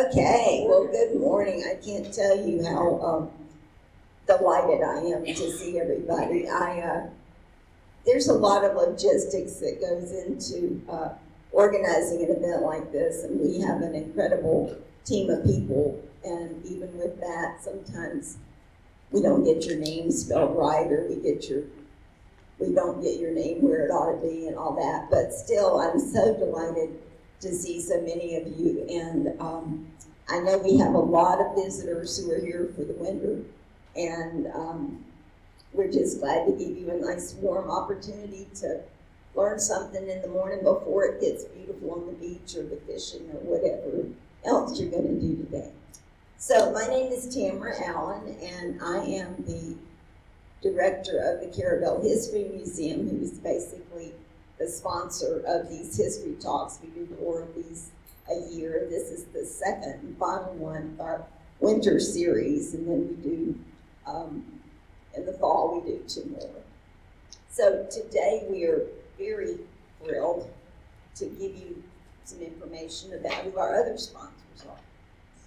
Okay, well, good morning. I can't tell you how delighted I am to see everybody. There's a lot of logistics that goes into organizing an event like this, and we have an incredible team of people, and even with that, sometimes we don't get your name spelled right, or we don't get your name where it ought to be and all that, but still, I'm so delighted to see so many of you, and I know we have a lot of visitors who are here for the winter, and we're just glad to give you a nice warm opportunity to learn something in the morning before it gets beautiful on the beach or the fishing or whatever else you're going to do today. So my name is Tamara Allen, and I am the director of the Carabel History Museum, who is basically the sponsor of these history talks. We do 4 of these a year. This is the second and final one of our winter series, and then we do, in the fall, we do 2 more. So today we are very thrilled to give you some information about who our other sponsors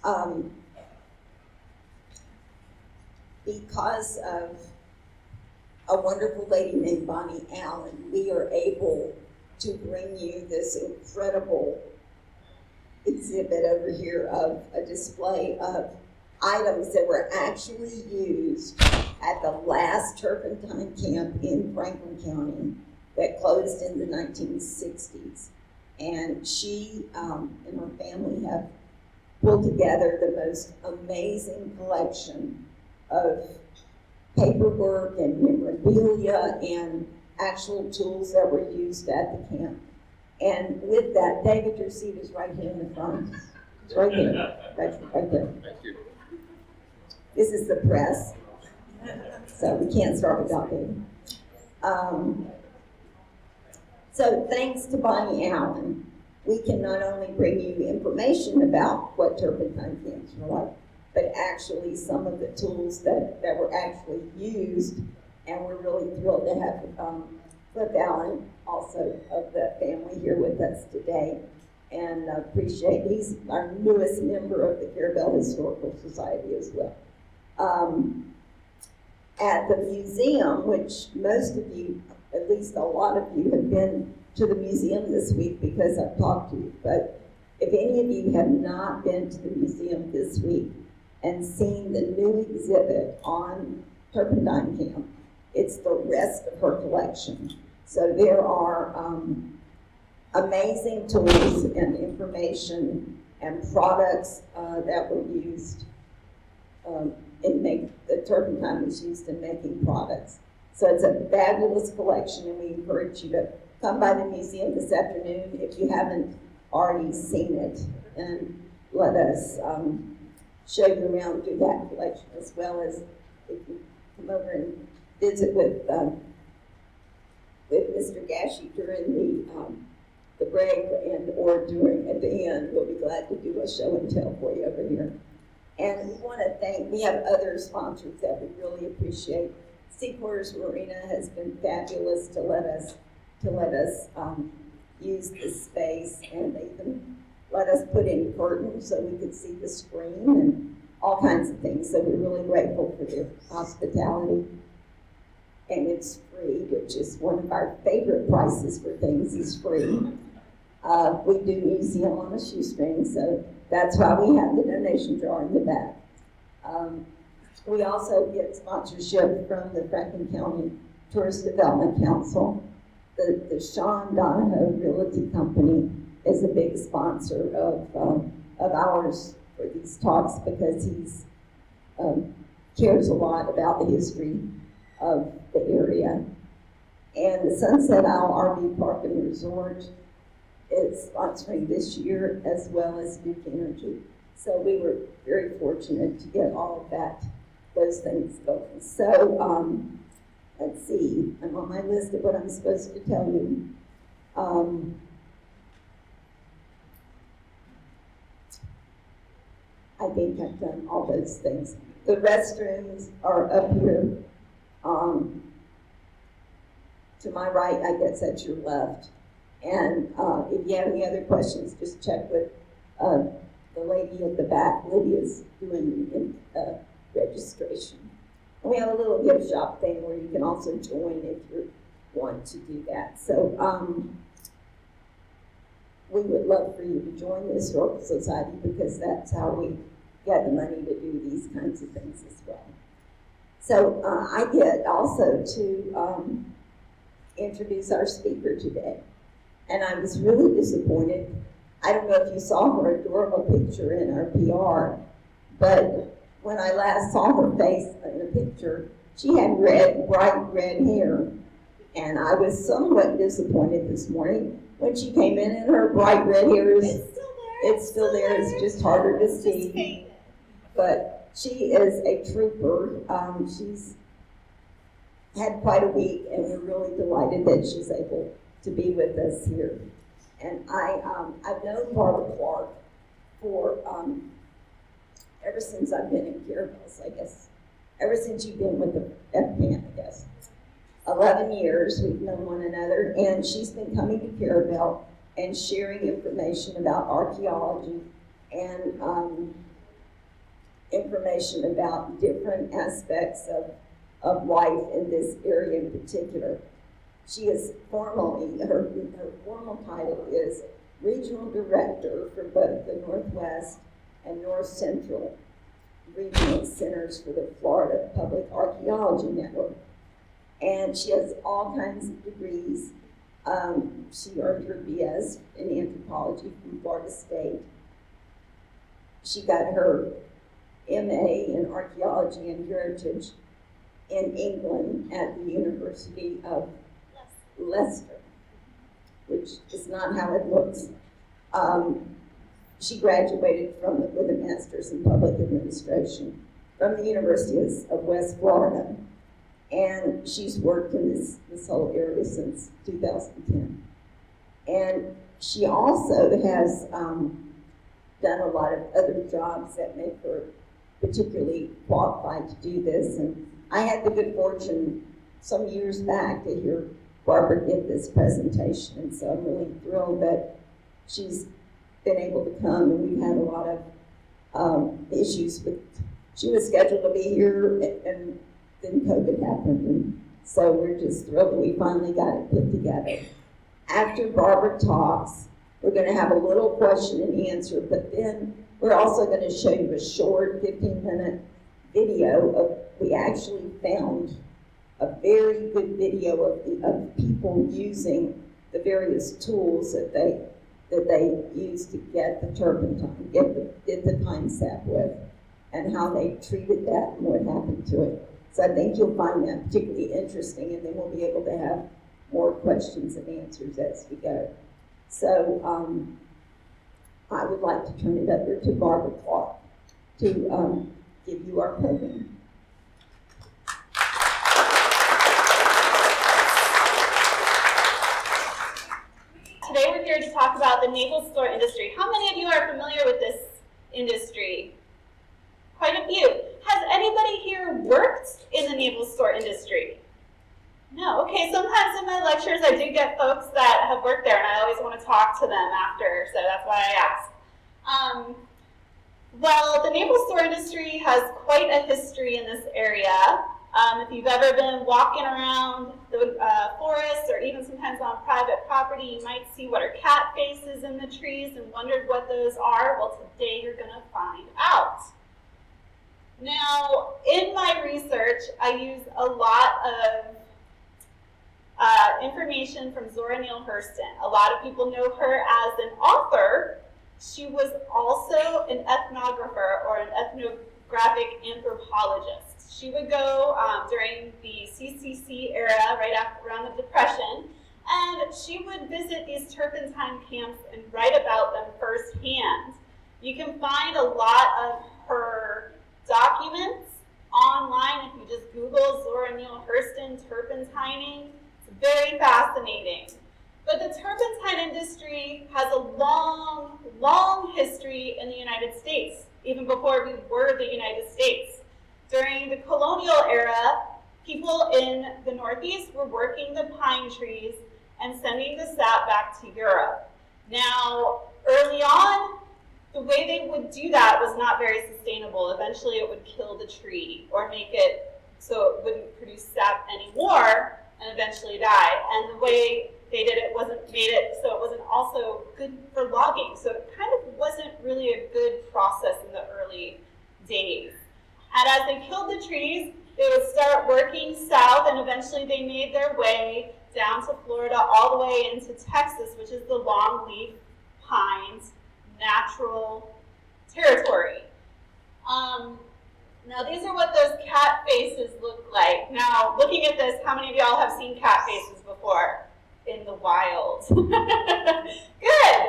are. Because of a wonderful lady named Bonnie Allen, we are able to bring you this incredible exhibit over here of a display of items that were actually used at the last Turpentine camp in Franklin County that closed in the 1960s. And she and her family have pulled together the most amazing collection of paperwork and memorabilia and actual tools that were used at the camp. And with that, David, your seat is right here in the front. It's right there, right there. Thank you. This is the press, so we can't start without David. So thanks to Bonnie Allen, we can not only bring you information about what turpentine camps were like, but actually some of the tools that were actually used, and we're really thrilled to have Cliff Allen, also of the family, here with us today, and appreciate, he's our newest member of the Carabel Historical Society as well. At the museum, which most of you, at least a lot of you, have been to the museum this week because I've talked to you, but if any of you have not been to the museum this week and seen the new exhibit on Turpentine Camp, it's the rest of her collection. So there are amazing tools and information and products that were used the turpentine was used in making products. So it's a fabulous collection, and we encourage you to come by the museum this afternoon if you haven't already seen it, and let us show you around through that collection, as well as if you come over and visit with Mr. Gashi during the break or at the end. We'll be glad to do a show and tell for you over here. And we want to thank, we have other sponsors that we really appreciate. Seaporters Marina has been fabulous to let us use this space, and they even let us put in curtains so we could see the screen and all kinds of things. So we're really grateful for their hospitality. And it's free, which is one of our favorite prices for things, is free. We do museum on a shoestring, so that's why we have the donation jar in the back. We also get sponsorship from the Franklin County Tourist Development Council. The Sean Donahoe Realty Company is a big sponsor of ours for these talks, because he's cares a lot about the history of the area. And the Sunset Isle RV Park and Resort is sponsoring this year, as well as Duke Energy. So we were very fortunate to get all of those things going. So let's see, I'm on my list of what I'm supposed to tell you. I think I've done all those things. The restrooms are up here. To my right, I guess that's your left. And if you have any other questions, just check with the lady at the back, Lydia's doing registration. And we have a little gift shop thing where you can also join if you want to do that. So we would love for you to join the Historical Society because that's how we get the money to do these kinds of things as well. So I get also to introduce our speaker today. And I was really disappointed. I don't know if you saw her adorable picture in our PR, but when I last saw her face in a picture, she had bright red hair. And I was somewhat disappointed this morning when she came in and her bright red hair is it's still there. It's just harder to see. But she is a trooper. She's had quite a week, and we're really delighted that she's able to be with us here. And I've known Barbara Clark for ever since I've been in Carabels, I guess. Ever since you've been with the FPAN, I guess. 11 years we've known one another, and she's been coming to Carabel and sharing information about archaeology and information about different aspects of life in this area in particular. She is formally, her formal title is Regional Director for both the Northwest and North Central Regional Centers for the Florida Public Archaeology Network. And she has all kinds of degrees. She earned her BS in anthropology from Florida State. She got her MA in archaeology and heritage in England at the University of Leicester, which is not how it looks. She graduated with a master's in public administration from the University of West Florida. And she's worked in this whole area since 2010. And she also has done a lot of other jobs that make her particularly qualified to do this. And I had the good fortune some years back to hear Barbara give this presentation. And so I'm really thrilled that she's been able to come, and we've had a lot of issues with, she was scheduled to be here and then COVID happened, and so we're just thrilled that we finally got it put together. After Barbara talks, we're going to have a little question and answer, but then we're also going to show you a short 15-minute video of, we actually found a very good video of people using the various tools that they use to get the turpentine, get the pine sap with, and how they treated that and what happened to it. So I think you'll find that particularly interesting, and then we'll be able to have more questions and answers as we go. So I would like to turn it over to Barbara Clark to give you our program. Today we're here to talk about the naval store industry. How many of you are familiar with this industry? Quite a few. Has anybody here worked in the naval store industry? No. Okay, sometimes in my lectures I do get folks that have worked there, and I always want to talk to them after, so that's why I ask. Well, the naval store industry has quite a history in this area. If you've ever been walking around the forest, or even sometimes on private property, you might see what are cat faces in the trees and wondered what those are. Well, today you're going to find out. Now, in my research, I use a lot of information from Zora Neale Hurston. A lot of people know her as an author. She was also an ethnographer or an ethnographic anthropologist. She would go during the CCC era, right after, around the Depression, and she would visit these turpentine camps and write about them firsthand. You can find a lot of her documents online if you just Google Zora Neale Hurston turpentining. It's very fascinating. But the turpentine industry has a long, long history in the United States, even before we were the United States. During the colonial era, people in the Northeast were working the pine trees and sending the sap back to Europe. Now, early on, the way they would do that was not very sustainable. Eventually it would kill the tree or make it so it wouldn't produce sap anymore and eventually die. And the way they did it made it so it wasn't also good for logging. So it kind of wasn't really a good process in the early days. And as they killed the trees, they would start working south, and eventually they made their way down to Florida all the way into Texas, which is the longleaf pines natural territory. Now these are what those cat faces look like. Now, looking at this, how many of y'all have seen cat faces before in the wild? Good.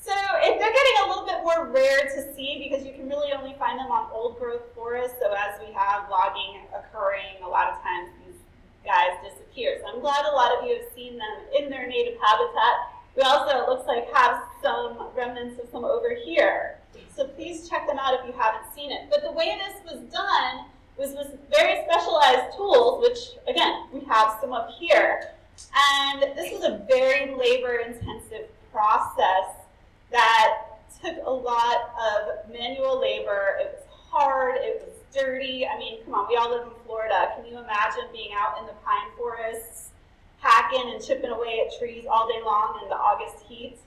So if they're getting a little bit more rare to see because you can really only find them on old growth forests. So as we have logging occurring, a lot of times these guys disappear. So I'm glad a lot of you have seen them in their native habitat. We also, it looks like, have some remnants of some over here. So please check them out if you haven't seen it. But the way this was done was with very specialized tools, which again, we have some up here. And this was a very labor-intensive process that took a lot of manual labor. It was hard, it was dirty. I mean, come on, we all live in Florida. Can you imagine being out in the pine forests, hacking and chipping away at trees all day long in the August heat?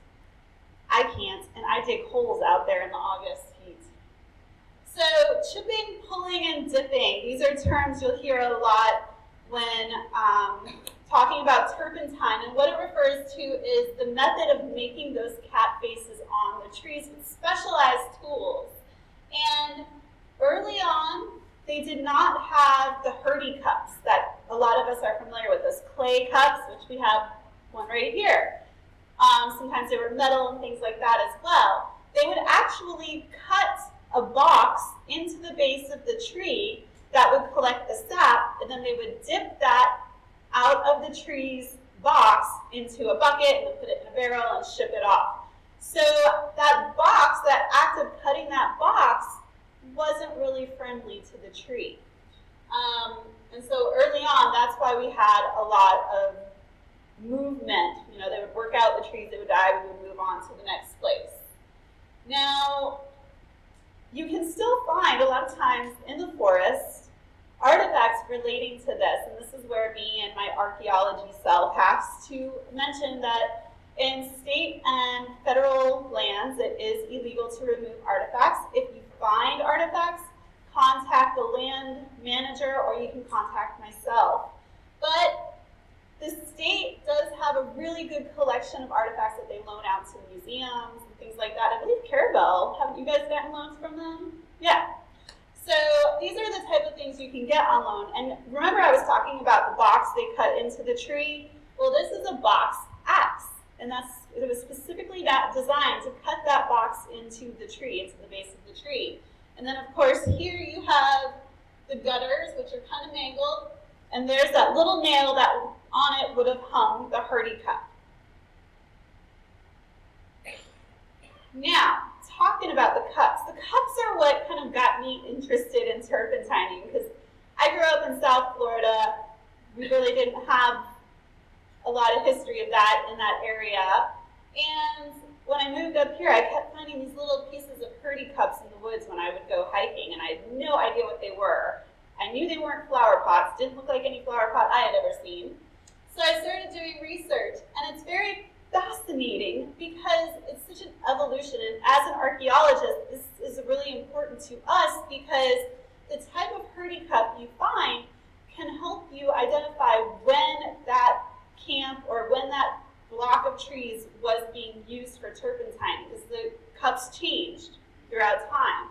I can't, and I dig holes out there in the August heat. So chipping, pulling, and dipping, these are terms you'll hear a lot when talking about turpentine, and what it refers to is the method of making those cat faces on the trees with specialized tools. And early on, they did not have the Hurdy cups that a lot of us are familiar with, those clay cups, which we have one right here. Sometimes they were metal and things like that as well. They would actually cut a box into the base of the tree that would collect the sap, and then they would dip that out of the tree's box into a bucket and then put it in a barrel and ship it off. So that box, that act of cutting that box, wasn't really friendly to the tree. And so early on, that's why we had a lot of movement. You know, they would work out the trees, they would die, we would move on to the next place. Now, you can still find a lot of times in the forest artifacts relating to this, and this is where me and my archaeology self has to mention that in state and federal lands, it is illegal to remove artifacts. If you find artifacts, contact the land manager or you can contact myself. But the state does have a really good collection of artifacts that they loan out to museums and things like that. I believe Carabel, haven't you guys gotten loans from them? Yeah. So these are the type of things you can get on loan. And remember I was talking about the box they cut into the tree? Well, this is a box axe. And it was specifically designed to cut that box into the tree, into the base of the tree. And then of course here you have the gutters, which are kind of mangled. And there's that little nail that on it would have hung the Hurdy cup. Now, talking about the cups are what kind of got me interested in turpentining, because I grew up in South Florida. We really didn't have a lot of history of that in that area. And when I moved up here, I kept finding these little pieces of Hurdy cups in the woods when I would go hiking, and I had no idea what they were. I knew they weren't flower pots, didn't look like any flower pot I had ever seen. So I started doing research, and it's very fascinating because it's such an evolution. And as an archaeologist, this is really important to us because the type of Hurdy cup you find can help you identify when that camp or when that block of trees was being used for turpentine, because the cups changed throughout time.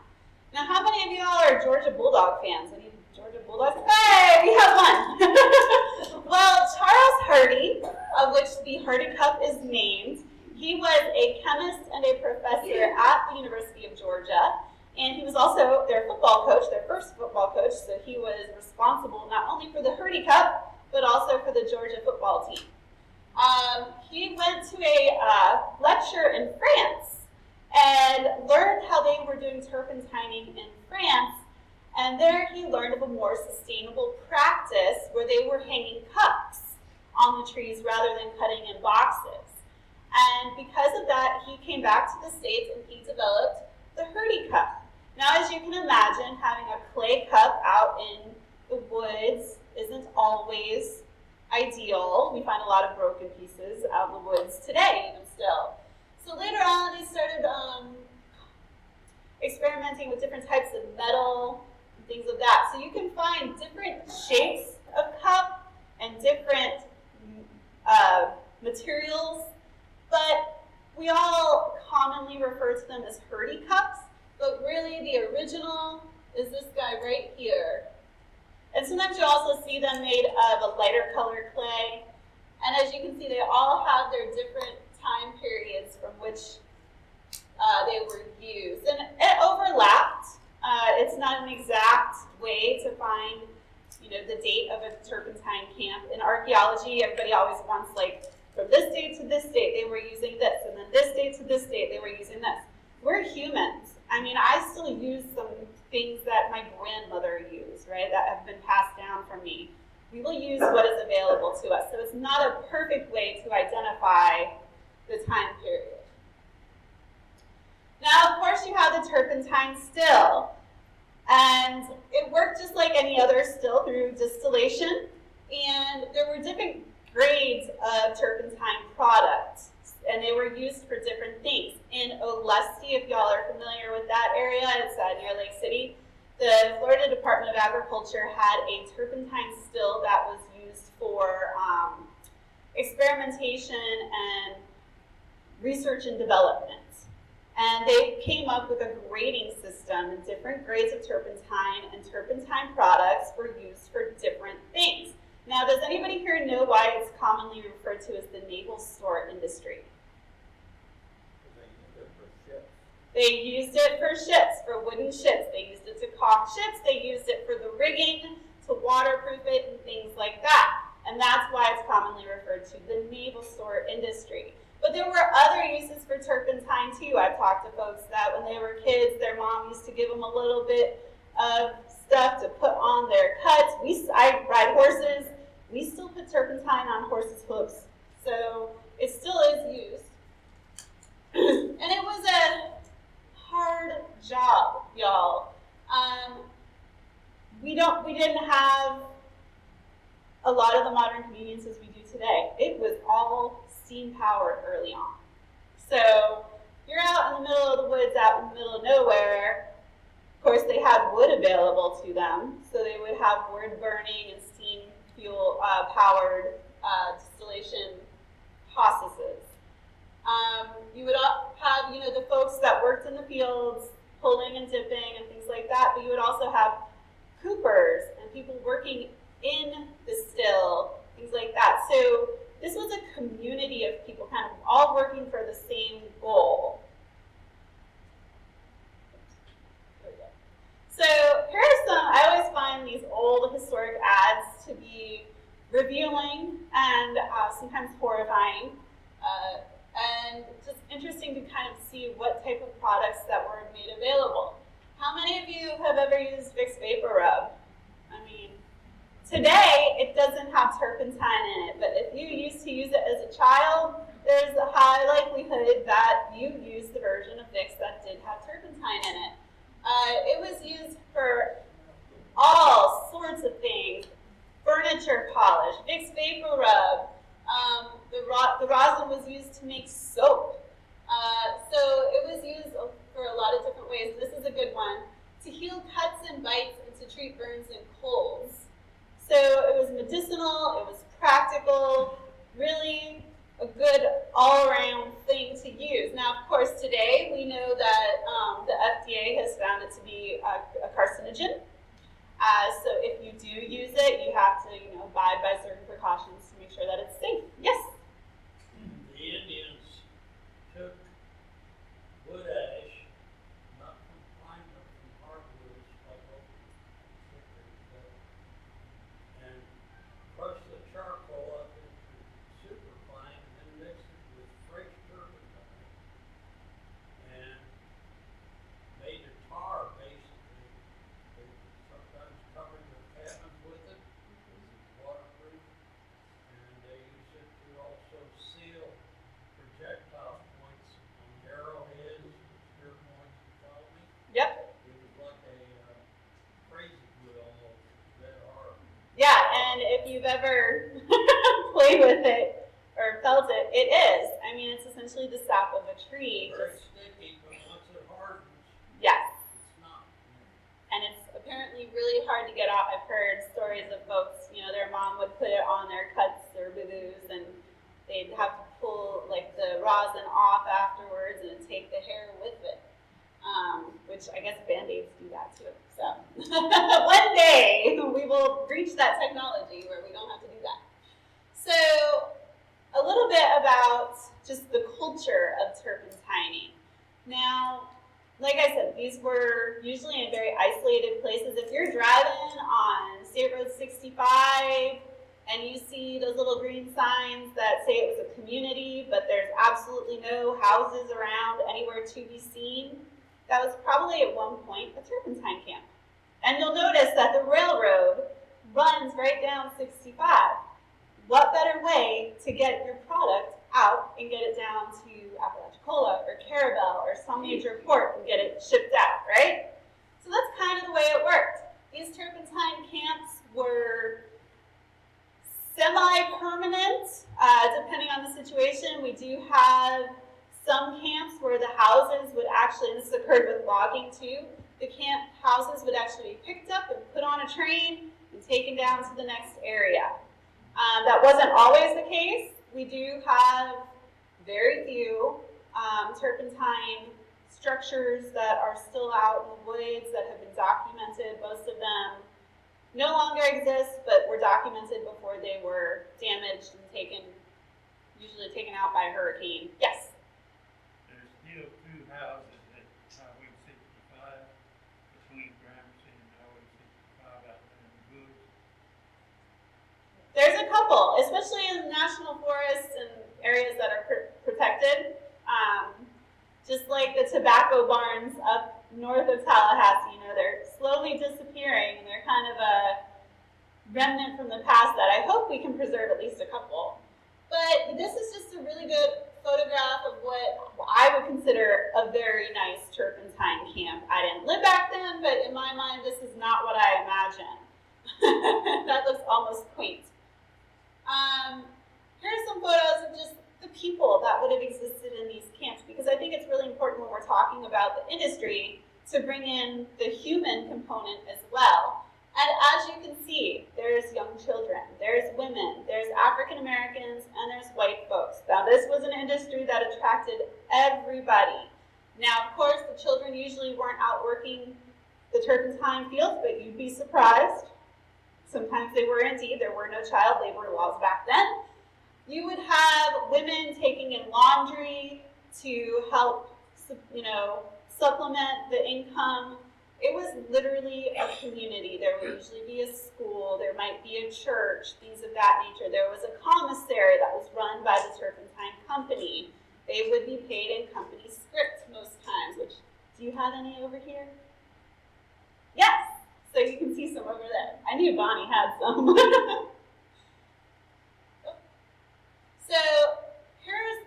Now, how many of y'all are Georgia Bulldog fans? Any Georgia Bulldogs? Hey, we have one. Well, Charles Hurdy, of which the Hurdy Cup is named, he was a chemist and a professor at the University of Georgia, and he was also their football coach, their first football coach, so he was responsible not only for the Hurdy Cup, but also for the Georgia football team. He went to a lecture in France and learned how they were doing turpentining in France. And there he learned of a more sustainable practice where they were hanging cups on the trees rather than cutting in boxes. And because of that, he came back to the States and he developed the Hurdy cup. Now, as you can imagine, having a clay cup out in the woods isn't always ideal. We find a lot of broken pieces out in the woods today, even still. So later on, they started experimenting with different types of metal and things of that. So you can find different shapes of cup and different materials, but we all commonly refer to them as Hurdy cups, but really the original is this guy right here. And sometimes you also see them made of a lighter colored clay. And as you can see, they all have their different time periods from which they were used. And it overlapped. It's not an exact way to find, the date of a turpentine camp. In archaeology, everybody always wants, like, from this date to this date, they were using this. And then this date to this date, they were using this. We're humans. I mean, I still use some things that my grandmother used, right, that have been passed down from me. We will use what is available to us. So it's not a perfect way to identify the time period. Now, of course, you have the Turpentine Still. And it worked just like any other still through distillation. And there were different grades of turpentine products, and they were used for different things. In Olustee, if y'all are familiar with that area, it's near Lake City, the Florida Department of Agriculture had a turpentine still that was used for experimentation and research and development. And they came up with a grading system, and different grades of turpentine and turpentine products were used for different things. Now, does anybody here know why it's commonly referred to as the naval store industry? They used it for ships, for wooden ships. They used it to caulk ships. They used it for the rigging, to waterproof it, and things like that. And that's why it's commonly referred to the naval store industry. But there were other uses for turpentine too. I've talked to folks that when they were kids, their mom used to give them a little bit of stuff to put on their cuts. I ride horses. We still put turpentine on horses' hooves. So it still is used. And it was a hard job, y'all. We didn't have a lot of the modern conveniences we do today. It was all steam powered early on. So you're out in the middle of the woods, out in the middle of nowhere. Of course, they had wood available to them, so they would have wood burning and steam fuel powered distillation processes. You would have, the folks that worked in the fields, pulling and dipping and things like that, but you would also have coopers and people working in the still, things like that. So this was a community of people kind of all working for the same goal. So here are some, I always find these old historic ads to be revealing and sometimes horrifying. And just interesting to kind of see what type of products that were made available. How many of you have ever used Vicks Vapor Rub? I mean, today it doesn't have turpentine in it, but if you used to use it as a child, there's a high likelihood that you used the version of Vicks that did have turpentine in it. It was used for all sorts of things. Furniture polish, Vicks Vapor Rub. The rosin was used to make soap. So it was used for a lot of different ways. This is a good one. To heal cuts and bites and to treat burns and colds. So it was medicinal, it was practical, really a good all-around thing to use. Now, of course, today we know that the FDA has found it to be a carcinogen. So if you do use it, you have to, abide by certain precautions to make sure that it's safe. Yes? The Indians took wood ash, not from pine, but from hardwoods, like oak, and crushed the charcoal up into super fine, and then mixed it with fresh turpentine, and made a tar, basically. They sometimes covered their cabins with it, because it's waterproof, and they used it to ever played with it or felt it, it is. I mean, it's essentially the sap of a tree. Very sticky, but once it hardens, Yes. it's not. And it's apparently really hard to get off. I've heard stories of folks, their mom would put it on their cuts or boo-boos, and they'd have to pull like the rosin off afterwards and take the hair with it. Which I guess Band-Aids do that too. So one day we will reach that technology where we don't have to do that. So a little bit about just the culture of turpentining. Now, like I said, these were usually in very isolated places. If you're driving on State Road 65 and you see those little green signs that say it was a community, but there's absolutely no houses around anywhere to be seen, that was probably at one point a turpentine camp. And you'll notice that the railroad runs right down 65. What better way to get your product out and get it down to Apalachicola or Carabel or some major port and get it shipped out, right? So that's kind of the way it worked. These turpentine camps were semi-permanent, depending on the situation. We do have some camps where the houses would actually, and this occurred with logging too, the camp houses would actually be picked up and put on a train and taken down to the next area. That wasn't always the case. We do have very few turpentine structures that are still out in the woods that have been documented. Most of them no longer exist, but were documented before they were damaged and usually taken out by a hurricane. Yes? There's still two houses at Highway 65 between Gramercy and Highway 65 out there in the woods. There's a couple, especially in national forests and areas that are protected. Just like the tobacco barns up north of Tallahassee, they're slowly disappearing, and they're kind of a remnant from the past that I hope we can preserve at least a couple. But this is just a really good photograph of what I would consider a very nice turpentine camp. I didn't live back then, but in my mind, this is not what I imagine. That looks almost quaint. Here's some photos of just the people that would have existed in these camps, because I think it's really important when we're talking about the industry to bring in the human component as well. And as you can see, there's young children, there's women, there's African Americans, and there's white folks. Now, this was an industry that attracted everybody. Now, of course, the children usually weren't out working the turpentine fields, but you'd be surprised. Sometimes they were indeed. There were no child labor laws back then. You would have women taking in laundry to help, supplement the income. It was literally a community. There would usually be a school, there might be a church, things of that nature. There was a commissary that was run by the Turpentine Company. They would be paid in company script most times, which, do you have any over here? Yes, so you can see some over there. I knew Bonnie had some. So here's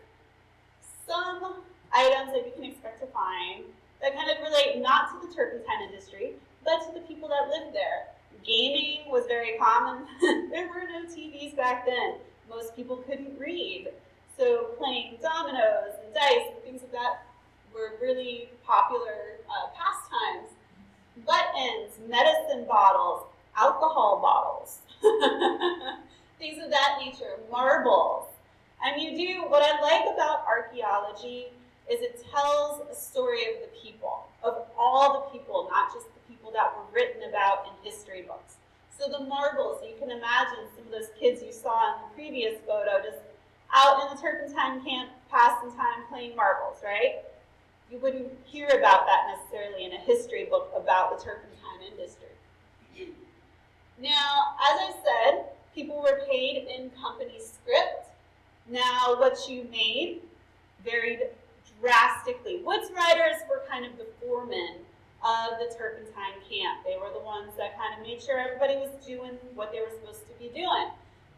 some items that you can expect to find that kind of relate not to the turpentine industry, but to the people that lived there. Gaming was very common. There were no TVs back then. Most people couldn't read. So playing dominoes and dice and things like that were really popular pastimes. Buttons, medicine bottles, alcohol bottles, things of that nature, marbles. And what I like about archaeology is it tells a story of the people, of all the people, not just the people that were written about in history books. So the marbles, you can imagine some of those kids you saw in the previous photo just out in the turpentine camp, passing time playing marbles, right? You wouldn't hear about that necessarily in a history book about the turpentine industry. Now, as I said, people were paid in company script. Now, what you made varied drastically. Woods riders were kind of the foremen of the turpentine camp. They were the ones that kind of made sure everybody was doing what they were supposed to be doing.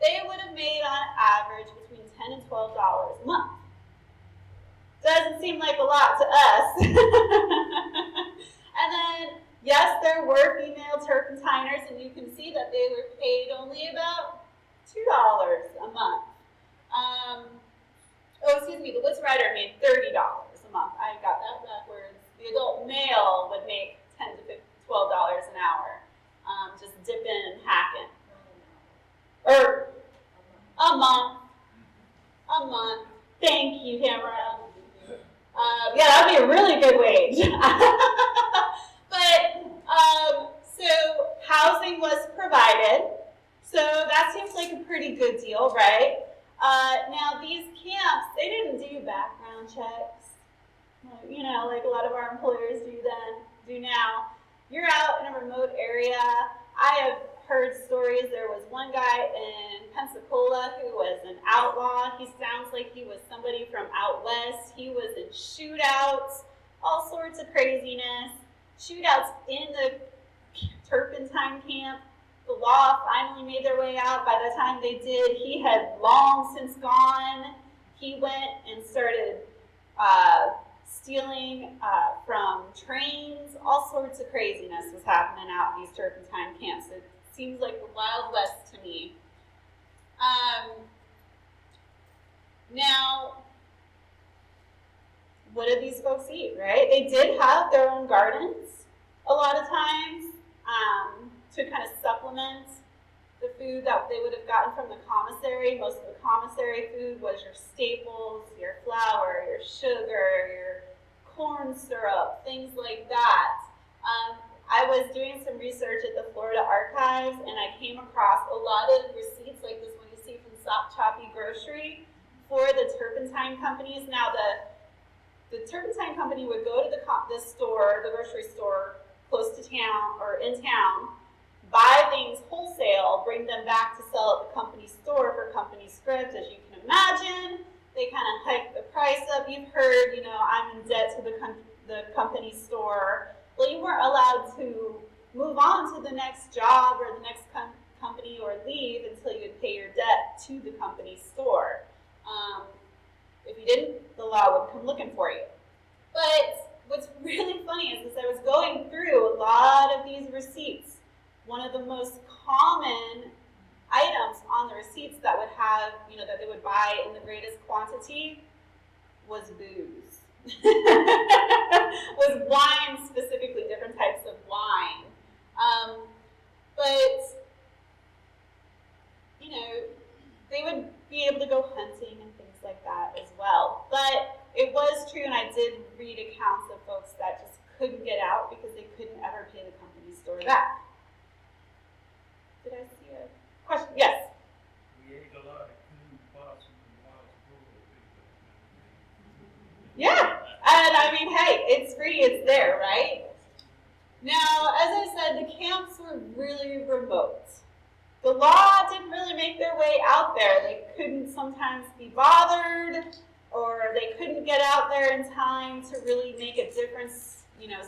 They would have made on average between $10 and $12 a month. Doesn't seem like a lot to us. And then, yes, there were female turpentiners, and you can see that they were paid only about $2 a month. The Woods Rider made $30 a month. I got that backwards. The adult male would make $10 to $12 an hour. Just dip in and hack in. Or a month. A month. Thank you, Tamara. Yeah, that'd be a really good wage. But, so housing was provided. So that seems like a pretty good deal, right? Now these camps, they didn't do background checks. You know, like a lot of our employers do now. You're out in a remote area. I have heard stories. There was one guy in Pensacola who was an outlaw. He sounds like he was somebody from out west. He was in shootouts, all sorts of craziness. Shootouts in the Turpentine camp. The law finally made their way out. By the time they did, he had long since gone. He went and started stealing from trains. All sorts of craziness was happening out in these Turpentine camps. It seems like the Wild West to me. Now, what did these folks eat, right? They did have their own gardens a lot of times to kind of supplement the food that they would have gotten from the commissary. Most of the commissary food was your staples, your flour, your sugar, your corn syrup, things like that. I was doing some research at the Florida Archives, and I came across a lot of receipts like this one you see from Sop Choppy Grocery for the Turpentine companies. Now, the Turpentine company would go to the grocery store close to town or in town, buy things wholesale, bring them back to sell at the company store for company script. As you can imagine, they kind of hike the price up. You've heard, I'm in debt to the company store. Well, you weren't allowed to move on to the next job or the next company or leave until you would pay your debt to the company store. If you didn't, the law would come looking for you. But what's really funny is as I was going through a lot of these receipts, one of the most common items on the receipts that would have, that they would buy in the greatest quantity was booze. Was wine specifically, different types of wine. But, they would be able to go hunting and things like that as well. But it was true, and I did read accounts of folks that just couldn't get out because they couldn't ever pay the company store back. Did I see a question? Yes? We ate a lot of coon possum and wild bull. Yeah, and I mean, hey, it's free, it's there, right? Now, as I said, the camps were really remote. The law didn't really make their way out there. They couldn't sometimes be bothered, or they couldn't get out there in time to really make a difference.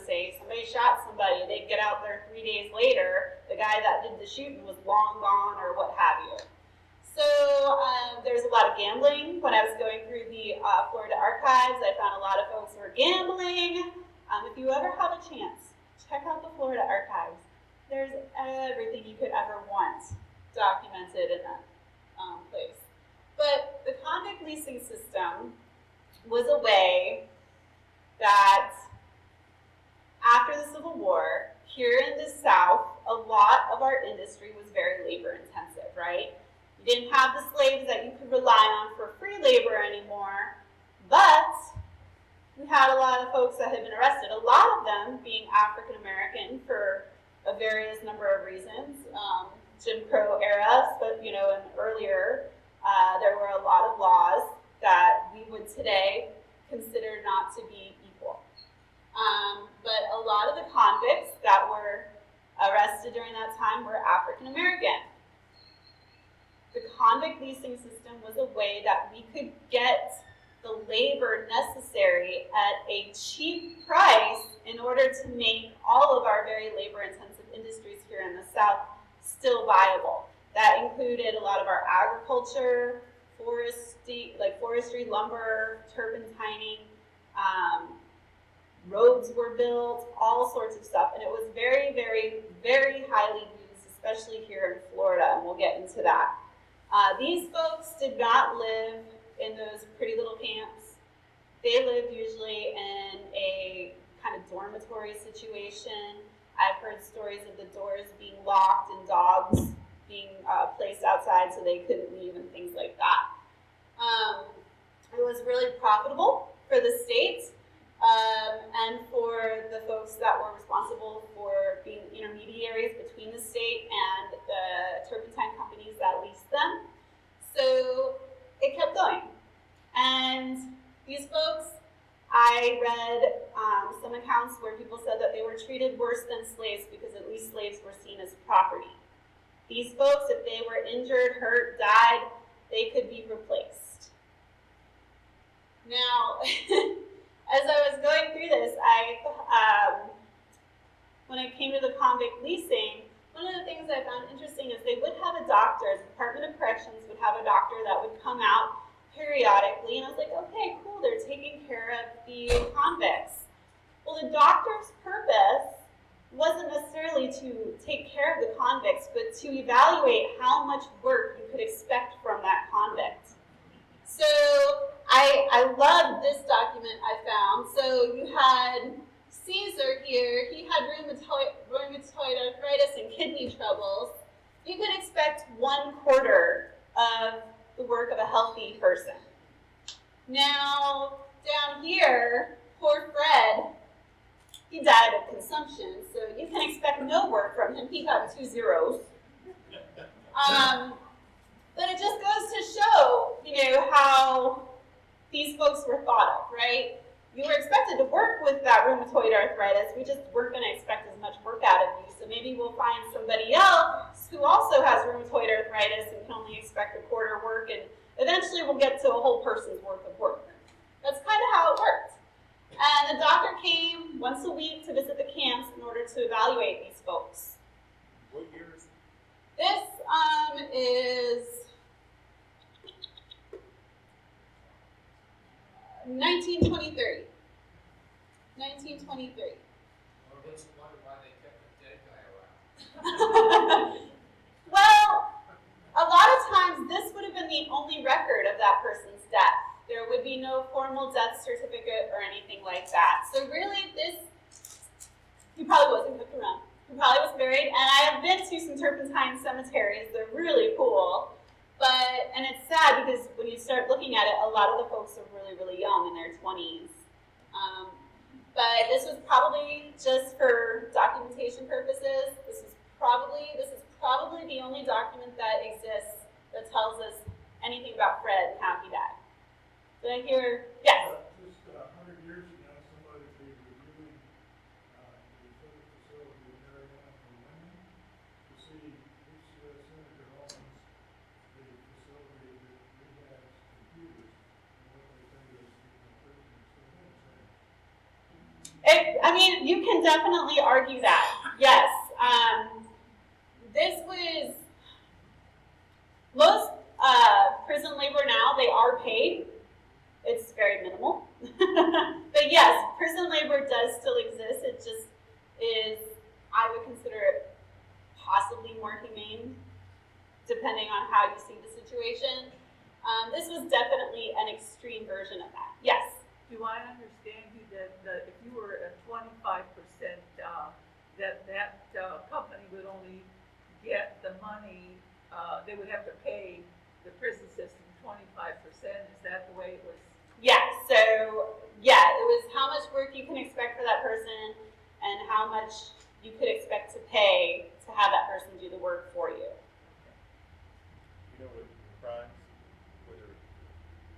Say somebody shot somebody, they'd get out there 3 days later, the guy that did the shooting was long gone, or what have you. So there's a lot of gambling. When I was going through the Florida Archives, I found a lot of folks who were gambling. If you ever have a chance, check out the Florida Archives. There's everything you could ever want documented in that place. But the convict leasing system was a way that after the Civil War, here in the South, a lot of our industry was very labor intensive, right? You didn't have the slaves that you could rely on for free labor anymore, but we had a lot of folks that had been arrested, a lot of them being African American for a various number of reasons. Jim Crow era, but and earlier, there were a lot of laws that we would today consider not to be equal. But a lot of the convicts that were arrested during that time were African American. The convict leasing system was a way that we could get the labor necessary at a cheap price in order to make all of our very labor-intensive industries here in the South still viable. That included a lot of our agriculture, forestry, lumber, turpentining, roads were built, all sorts of stuff, and it was very, very, very highly used, especially here in Florida, and we'll get into that. did not live in those pretty little camps. They lived usually in a kind of dormitory situation. I've heard stories of the doors being locked and dogs being placed outside so they couldn't leave and things like that. It was really profitable for the state and for the folks that were responsible for being intermediaries between the state and the turpentine companies that leased them. So it kept going. And these folks, I read some accounts where people said that they were treated worse than slaves because at least slaves were seen as property. These folks, if they were injured, hurt, died, they could be replaced. Now, as I was going through this, when it came to the convict leasing, one of the things I found interesting is they would have a doctor, the Department of Corrections would have a doctor that would come out periodically, and I was like, okay, cool, they're taking care of the convicts. Well, the doctor's purpose wasn't necessarily to take care of the convicts, but to evaluate how much work you could expect from that convict. So I loved this document I found. So you had Caesar here, he had rheumatoid arthritis and kidney troubles. You could expect 1/4 of the work of a healthy person. Now, down here, poor Fred, he died of consumption, so you can expect no work from him. He got 2 zeros. But it just goes to show, how these folks were thought of, right? You were expected to work with that rheumatoid arthritis. We just weren't going to expect as much work out of you. So maybe we'll find somebody else who also has rheumatoid arthritis and can only expect 1/4 work, and eventually we'll get to a whole person's worth of work. That's kind of how it worked. And the doctor came once a week to visit the camps in order to evaluate these folks. What year is it? This is 1923. 1923. Well, let's wonder why they kept the dead guy around. Well, a lot of times this would have been the only record of that person's death. There would be no formal death certificate or anything like that. So really he probably wasn't hooked around. He probably was buried, and I have been to some Turpentine cemeteries. They're really cool. And it's sad because when you start looking at it, a lot of the folks are really, really young, in their 20s. But this was probably just for documentation purposes. This is probably the only document that exists that tells us anything about Fred and how he died. Did I hear? Yes. Just 100 years ago, somebody would be reviewing the facility in area for women to see which senator owns the facility that rehab computers and what they think is You can definitely argue that. Yes. This was most prison labor now. They are paid. It's very minimal. But yes, prison labor does still exist. It just is, I would consider it possibly more humane, depending on how you see the situation. This was definitely an extreme version of that. Yes? Do I understand you that if you were at 25%, that company would only get the money, they would have to pay the prison system 25%? Is that the way it was? Yeah, so it was how much work you can expect for that person and how much you could expect to pay to have that person do the work for you. You know what crimes, whether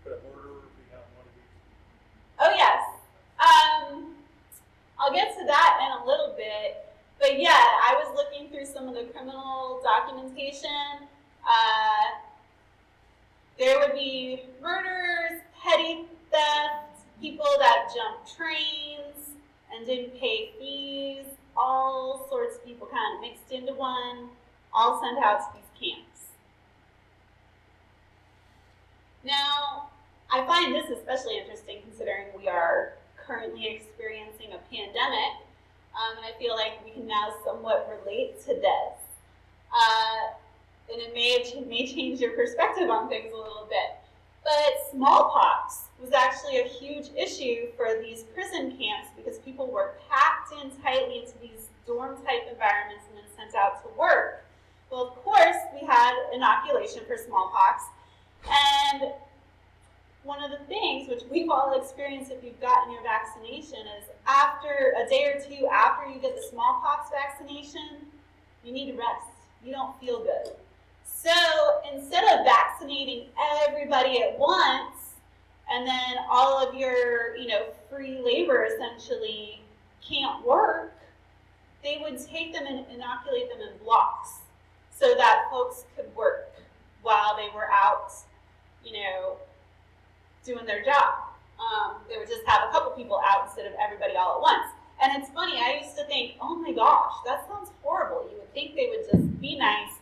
put a murderer behind one of these? Oh yes. I'll get to that in a little bit. But yeah, I was looking through some of the criminal documentation. There would be murders, petty theft, people that jumped trains and didn't pay fees, all sorts of people kind of mixed into one, all sent out to these camps. Now, I find this especially interesting considering we are currently experiencing a pandemic, and I feel like we can now somewhat relate to this. and it may change your perspective on things a little bit. But smallpox was actually a huge issue for these prison camps because people were packed in tightly into these dorm-type environments and then sent out to work. Well, of course, we had inoculation for smallpox, and one of the things, which we've all experienced if you've gotten your vaccination, is after a day or two after you get the smallpox vaccination, you need to rest. You don't feel good. So instead of vaccinating everybody at once, and then all of your, free labor essentially can't work, they would take them and inoculate them in blocks so that folks could work while they were out, doing their job. They would just have a couple people out instead of everybody all at once. And it's funny, I used to think, oh my gosh, that sounds horrible. You would think they would just be nice,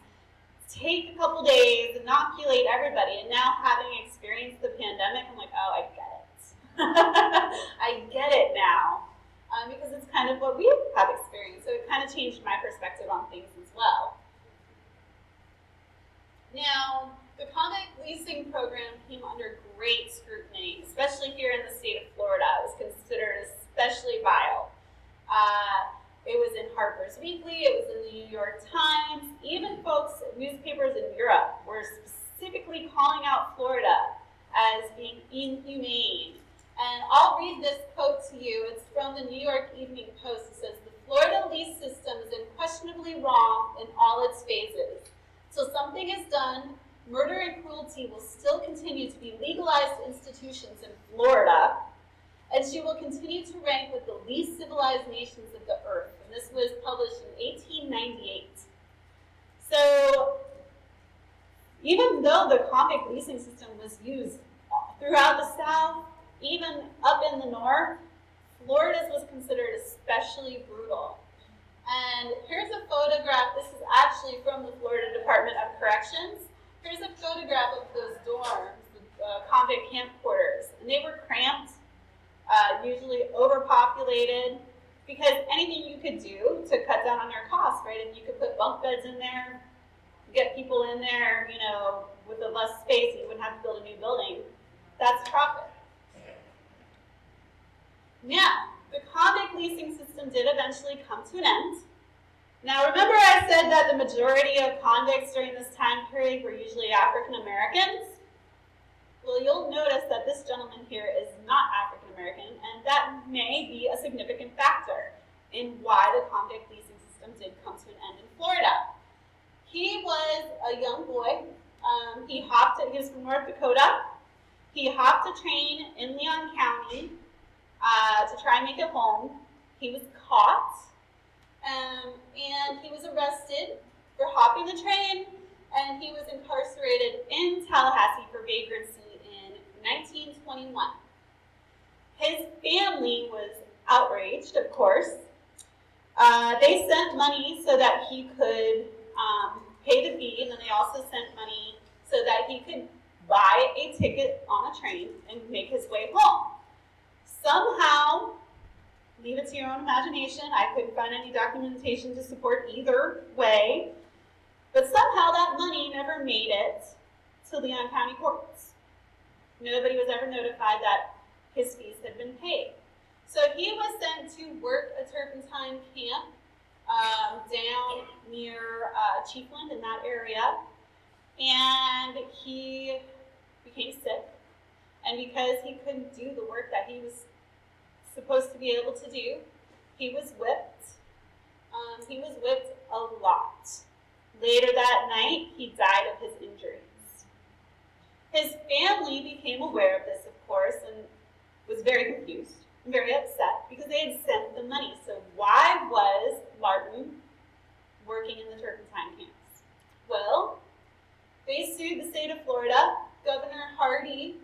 take a couple days, inoculate everybody. And now, having experienced the pandemic, I'm like, oh, I get it. I get it now. Because it's kind of what we have experienced. So it kind of changed my perspective on things as well. Now, the convict leasing program came under great scrutiny, especially here in the state of Florida. It was considered especially vile. It was in Harper's Weekly, it was in the New York Times. Even newspapers in Europe were specifically calling out Florida as being inhumane. And I'll read this quote to you. It's from the New York Evening Post. It says, "The Florida lease system is unquestionably wrong in all its phases. Till something is done, murder and cruelty will still continue to be legalized institutions in Florida, and she will continue to rank with the least civilized nations of the earth." And this was published in 1898. So even though the convict leasing system was used throughout the South, even up in the North, Florida's was considered especially brutal. And here's a photograph. This is actually from the Florida Department of Corrections. Here's a photograph of those dorms, the convict camp quarters. And they were cramped, usually overpopulated, because anything you could do to cut down on your costs, right? If you could put bunk beds in there, get people in there, with a less space, you wouldn't have to build a new building. That's profit. Now, the convict leasing system did eventually come to an end. Now, remember I said that the majority of convicts during this time period were usually African Americans? Well, you'll notice that this gentleman here is not African American, and that may be a significant factor in why the convict leasing system did come to an end in Florida. He was a young boy. He was from North Dakota. He hopped a train in Leon County to try and make it home. He was caught, and he was arrested for hopping the train, and he was incarcerated in Tallahassee for vagrancy in 1921. His family was outraged, of course. They sent money so that he could pay the fee, and then they also sent money so that he could buy a ticket on a train and make his way home. Somehow, leave it to your own imagination, I couldn't find any documentation to support either way, but somehow that money never made it to Leon County courts. Nobody was ever notified that his fees had been paid. So he was sent to work a turpentine camp down near Chiefland in that area, and he became sick. And because he couldn't do the work that he was supposed to be able to do, he was whipped. He was whipped a lot. Later that night, he died of his injuries. His family became aware of this, of course, and was very confused and very upset because they had sent the money. So why was Martin working in the turpentine camps? Well, they sued the state of Florida. Governor Hardy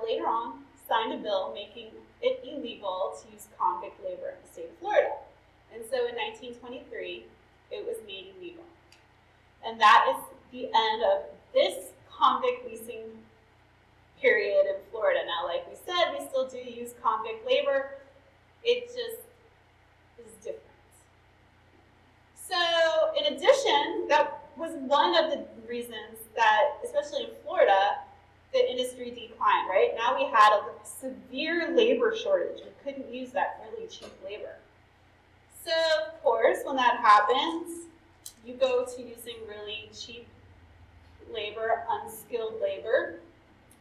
later on signed a bill making it illegal to use convict labor in the state of Florida. And so in 1923, it was made illegal. And that is the end of this convict leasing period in Florida. Now, like we said, we still do use convict labor. It just is different. So in addition, that was one of the reasons that, especially in Florida, the industry declined, right? Now we had a severe labor shortage. We couldn't use that really cheap labor. So, of course, when that happens, you go to using really cheap labor, unskilled labor,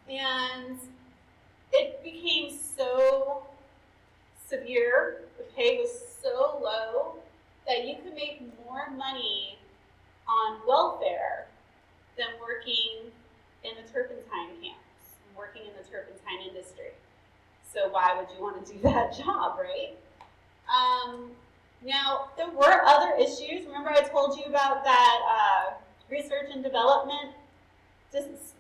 and it became so severe, the pay was so low, that you could make more money on welfare than working in the turpentine camps, working in the turpentine industry. So why would you want to do that job, right? Now, there were other issues. Remember I told you about that research and development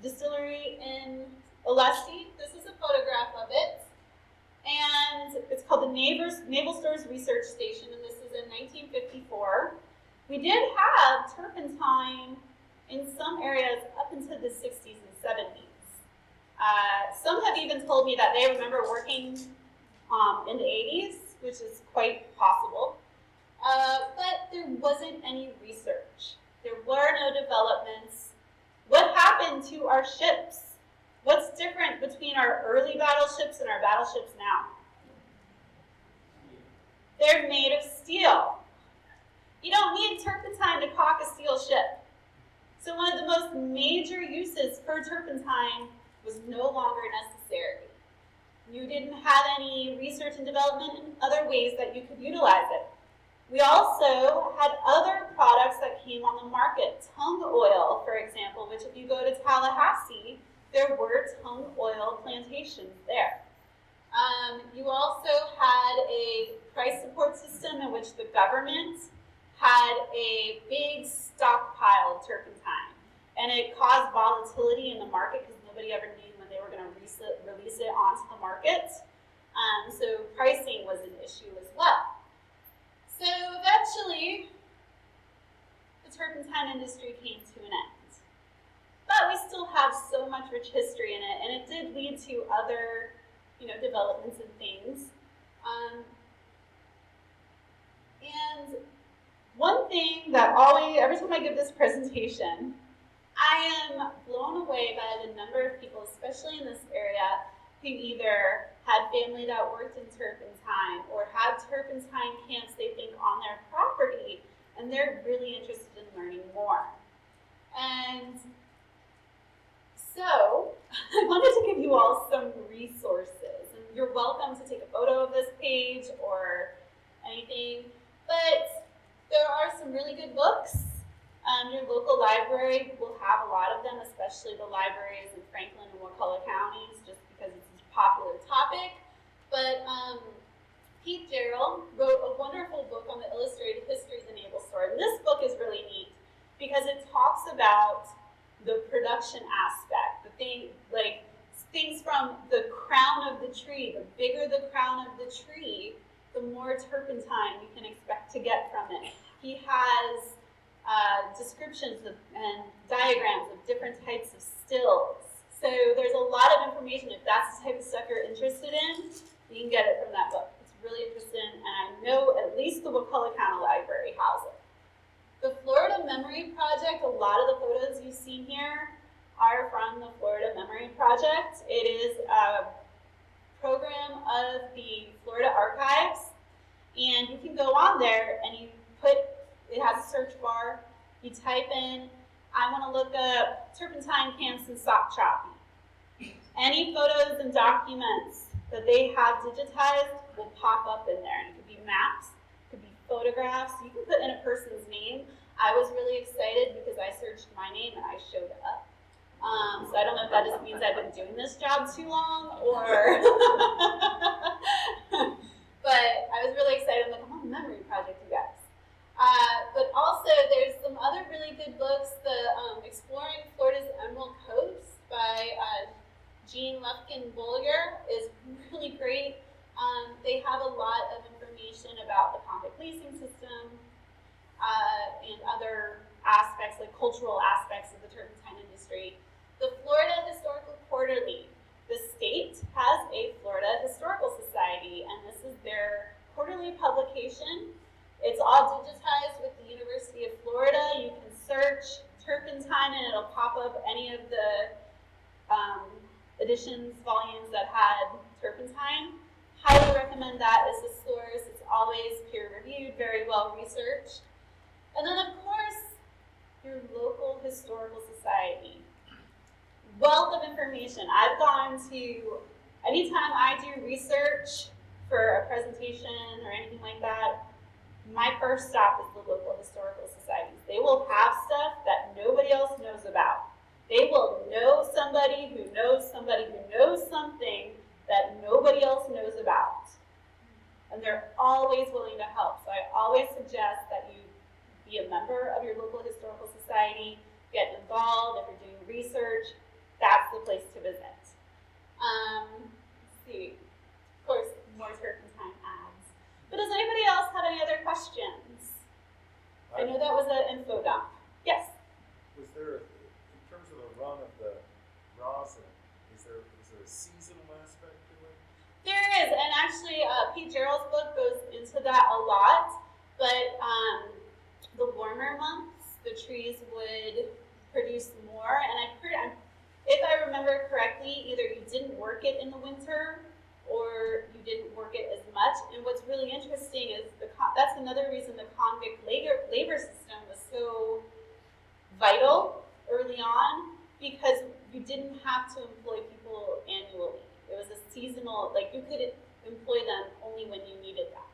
distillery in Olesti? This is a photograph of it. And it's called the Naval Stores Research Station, and this is in 1954. We did have turpentine in some areas up into the 60s and 70s. Some have even told me that they remember working in the 80s, which is quite possible. But there wasn't any research. There were no developments. What happened to our ships? What's different between our early battleships and our battleships now? They're made of steel. You don't need turpentine to caulk a steel ship. So one of the most major uses for turpentine was no longer necessary. You didn't have any research and development in other ways that you could utilize it. We also had other products that came on the market. Tung oil, for example, which if you go to Tallahassee, there were tung oil plantations there. You also had a price support system in which the government had a big stockpile of turpentine. And it caused volatility in the market because nobody ever knew when they were going to release it onto the market. So pricing was an issue as well. So eventually, the turpentine industry came to an end. But we still have so much rich history in it, and it did lead to other, developments and things. And one thing that every time I give this presentation, I am blown away by the number of people, especially in this area, who either had family that worked in turpentine or had turpentine camps they think on their property, and they're really interested in learning more. And so I wanted to give you all some resources, and you're welcome to take a photo of this page or anything, but there are some really good books. Your local library will have a lot of them, especially the libraries in Franklin and Wakulla counties, just because it's a popular topic. But Pete Jarrell wrote a wonderful book on the illustrated history of the naval store. And this book is really neat because it talks about the production aspect, things from the crown of the tree. The bigger the crown of the tree, the more turpentine you can expect to get from it. He has descriptions and diagrams of different types of stills. So there's a lot of information. If that's the type of stuff you're interested in, you can get it from that book. It's really interesting, and I know at least the Wakulla County Library has it. The Florida Memory Project, a lot of the photos you've seen here are from the Florida Memory Project. It is a program of the Florida Archives, and you can go on there and it has a search bar. You type in, I want to look up turpentine camps and sock chopping. Any photos and documents that they have digitized will pop up in there. And it could be maps, it could be photographs. You can put in a person's name. I was really excited because I searched my name and I showed up. So I don't know if that just means I've been doing this job too long or... But I was really excited. I'm like, I'm on the memory project, you guys. But also, there's some other really good books. The Exploring Florida's Emerald Coast by Jean Lufkin-Bullier is really great. They have a lot of information about the convict leasing system and other aspects, like cultural aspects of the turpentine industry. The Florida Historical Quarterly. The state has a Florida Historical Society, and this is their quarterly publication. It's all digitized with the University of Florida. You can search turpentine editions, volumes that had turpentine. Highly recommend that as a source. It's always peer-reviewed, very well-researched. And then, of course, your local historical society. Wealth of information. I've gone to, anytime I do research for a presentation or anything like that, my first stop is the local historical societies. They will have stuff that nobody else knows about. They will know somebody who knows somebody who knows something that nobody else knows about. And they're always willing to help. So I always suggest that you be a member of your local historical society, get involved. If you're doing research, that's the place to visit. Let's see. Of course, more turpentine ads. But does anybody else have any other questions? I know that was an info dump. Yes? Was there, in terms of the run of the rosin, is there a seasonal aspect to it? There is, and actually Pete Gerald's book goes into that a lot, but the warmer months, the trees would produce more, and if I remember correctly, either you didn't work it in the winter or you didn't work it as much. And what's really interesting is that's another reason the convict labor system was so vital early on, because you didn't have to employ people annually. It was a seasonal, like you could employ them only when you needed them.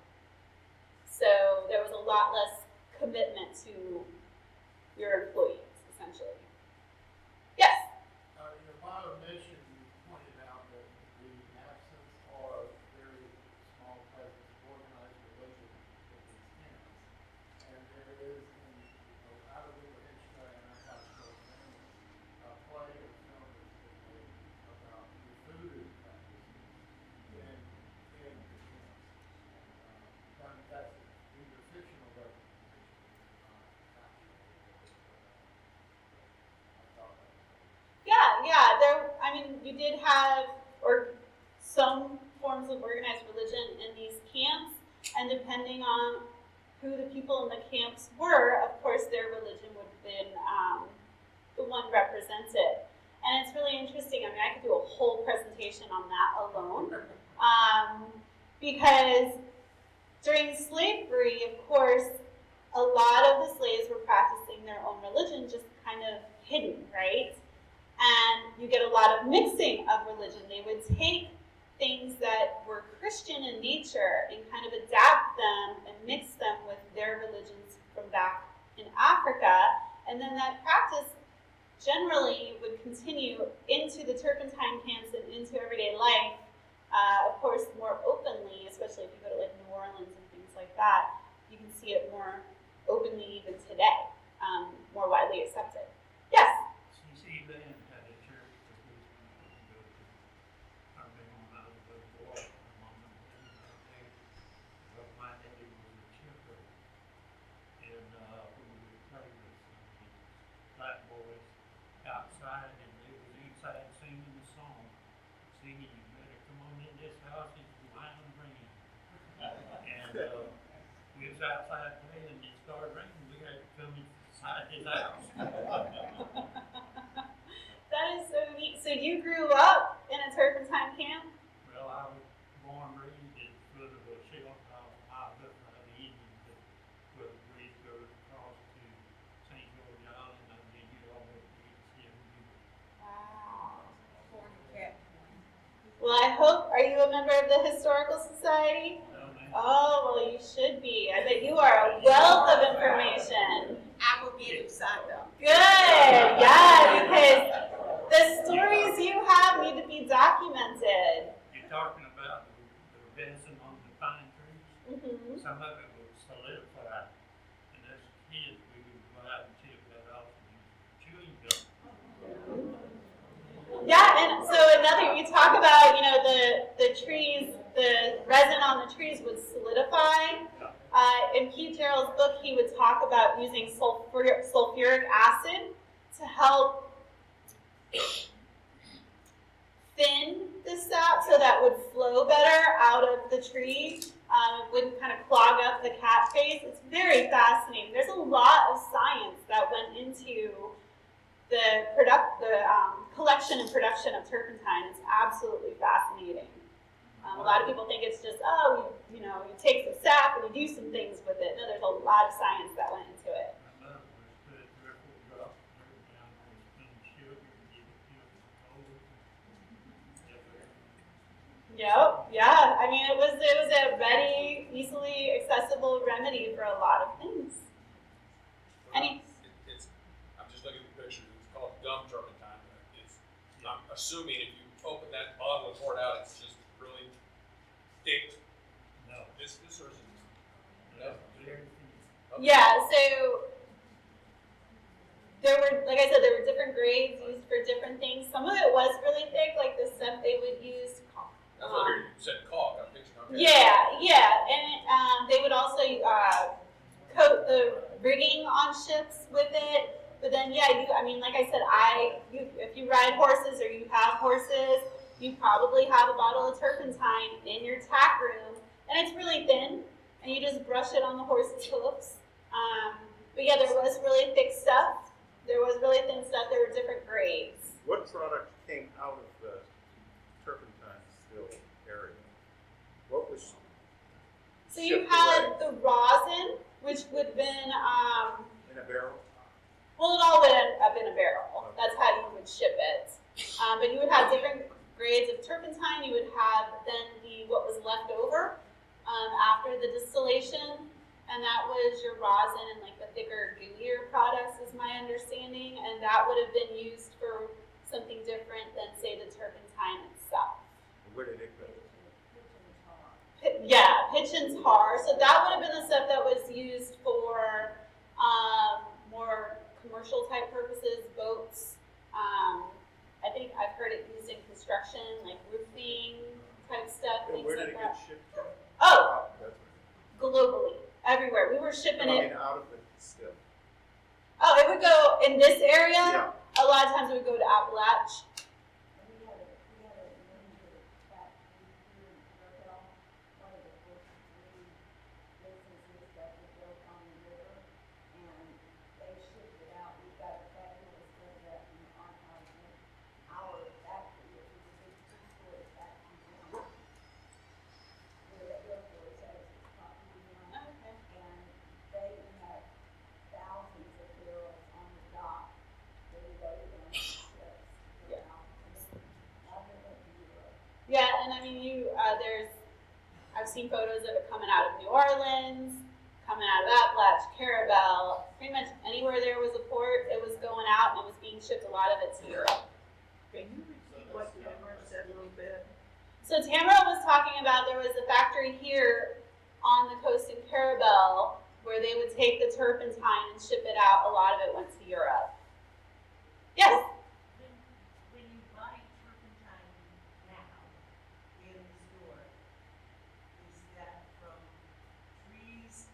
So there was a lot less commitment to your employees, essentially. Yes? In the bottom mission, you pointed out that the absence of very small presence of organized religion in these camps. And there is, out of the Hitchcock and archaeological a play or film that's been made about the voodoo practices in the camps. That's these are fictional representations, not actual. I thought that was Yeah, you did have some forms of organized religion in these camps, and depending on who the people in the camps were, of course, their religion would have been the one represented. And it's really interesting. I could do a whole presentation on that alone, because during slavery, of course, a lot of the slaves were practicing their own religion, just kind of hidden, right? And you get a lot of mixing of religion. They would take things that were Christian in nature and kind of adapt them and mix them with their religions from back in Africa. And then that practice generally would continue into the turpentine camps and into everyday life, of course, more openly, especially if you go to like New Orleans and things like that. You can see it more openly even today, more widely accepted. Yes? CC Band had a church that we used to go to. I remember when I was a little boy, my mom and dad there. But my daddy was a chipper. And we would play with some black boys outside, and they was inside singing the song. Singing, "You better come on in this house, it's wine and rain." And we was outside playing, and it started raining. We had to come inside his house. That is so neat. So you grew up in a turpentine camp? Well, I was born and raised in foot of a shell town. I lived by the Indians that was raised across to St. George Island. I did it all the way to the Wow. Born in Cap. Well, are you a member of the Historical Society? Oh, well, you should be. I bet you are a wealth of information. I will get him signed up. Good, yeah, because the stories you have need to be documented. You're talking about the resin on the pine trees. Mm-hmm. Some of it was solidified, and as kids, we would go out and chip that off and use chewing gum. Yeah, and so you talk about, the trees, the resin on the trees would solidify. In Pete Gerald's book, he would talk about using sulfuric acid to help thin the sap so that would flow better out of the tree. It wouldn't kind of clog up the cat face. It's very fascinating. There's a lot of science that went into the collection and production of turpentine is absolutely fascinating. A lot of people think it's just, you take some sap and you do some things with it. No, there's a lot of science that went into it. Yep, yeah. I mean, it was a ready, easily accessible remedy for a lot of things. I'm just looking at the picture. It's called gum turpentine. I'm assuming if you open that bottle and pour it out, it's just really thick. No. This or is it? No. Okay. Yeah, so there were, like I said, there were different grades used for different things. Some of it was really thick, like the stuff they would use. I thought you said caulk. I'm thinking, okay. Yeah, and they would also coat the rigging on ships with it. But then, like I said, if you ride horses or you have horses, you probably have a bottle of turpentine in your tack room, and it's really thin, and you just brush it on the horse's hoofs. But yeah, there was really thick stuff. There was really thin stuff. There were different grades. What product came out of the Turpentine Still area? What was So you shipped had away? the rosin, which would have been, In a barrel? well, it all went up in a barrel. That's how you would ship it. But you would have different grades of turpentine. You would have then what was left over after the distillation, and that was your rosin and like the thicker, gooier products, is my understanding, and that would have been used for something different than, say, the turpentine itself. Where did it go? Yeah, pitch and tar. So that would have been the stuff that was used for more commercial type purposes, boats. I think I've heard it used in construction, like roofing type stuff, And things where did like it that. get shipped to? Oh, That's globally, everywhere. We were shipping I it. mean, out of the still. Oh, it would go in this area. Yeah. A lot of times it would go to Appalach. Yeah, and I mean, I've seen photos of it coming out of New Orleans, coming out of Appalach, Carabel, pretty much anywhere there was a port, it was going out and it was being shipped, a lot of it to Europe. Can you repeat what Tamara said a little bit? So Tamara was talking about there was a factory here on the coast in Carabel where they would take the turpentine and ship it out. A lot of it went to Europe. Yes? When you buy turpentine now in the store, is that from trees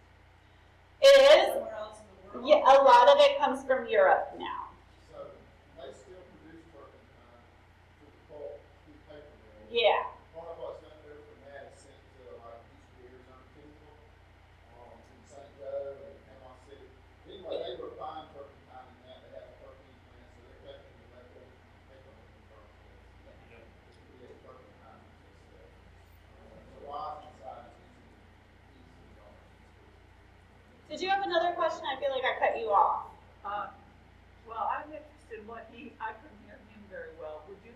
It is. somewhere else in the world? Yeah, a lot of it comes from Europe now. So they still produce turpentine through the pulp, through the paper mill. Yeah. Part of what's done there from that is sent to like used to be Arizona Chemical, in St. Joe and Panama City. Anyway, they refine turpentine in that. They have a turpentine plant, so they're taking the leftovers from the paper making process to create turpentine themselves. The rosin side is easy to Did you have another question? I feel like I cut you off. Well, I'm interested in I couldn't hear him very well. Would you?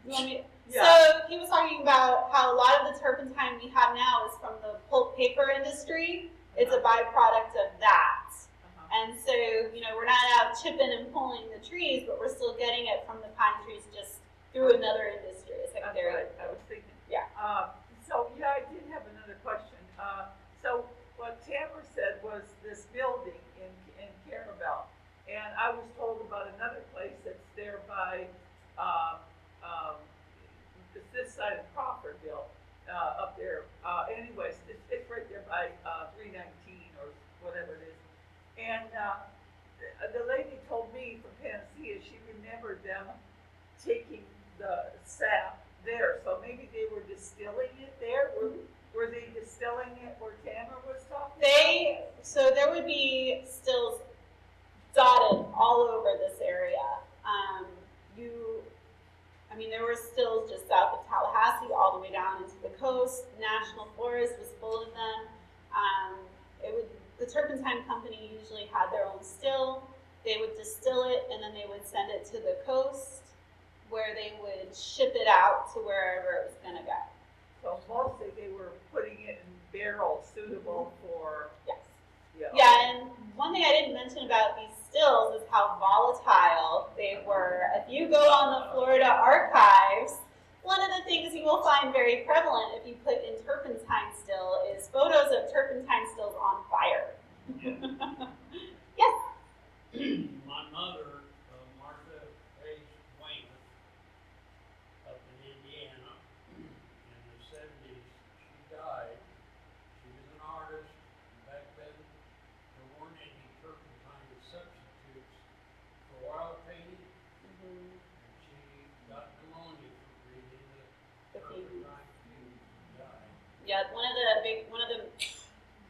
You want me? Yeah. So he was talking about how a lot of the turpentine we have now is from the pulp paper industry. It's a byproduct of that. And so, we're not out chipping and pulling the trees, but we're still getting it from the pine trees just through another industry, a That's secondary. right, I was thinking. Yeah. I did have another question. So what Tamara said was this building in Carabel, and I was told about another place that's there by, this side of Crawfordville, up there. Anyways, it's right there by 319 or whatever it is. And the lady told me from Panacea she remembered them taking the sap there. So maybe they were distilling it there. Were they distilling it where Tamara was talking? So there would be stills dotted all over this area. You company usually had their own still. They would distill it and then they would send it to the coast where they would ship it out to wherever it was gonna go. So mostly they were putting it in barrels suitable for. Yes. Yeah. Yeah, and one thing I didn't mention about these stills is how volatile they were. If you go on the Florida archives, one of the things you will find very prevalent if you put in Turpentine Still is photos of Turpentine Stills on fire. Yes? My mother, Martha H. Weymouth, up in Indiana, in the 70s, she died. She was an artist. Back then, there weren't any turpentine substitutes for oil painting. And she got pneumonia from breathing the turpentine fumes and died. Yeah, one of the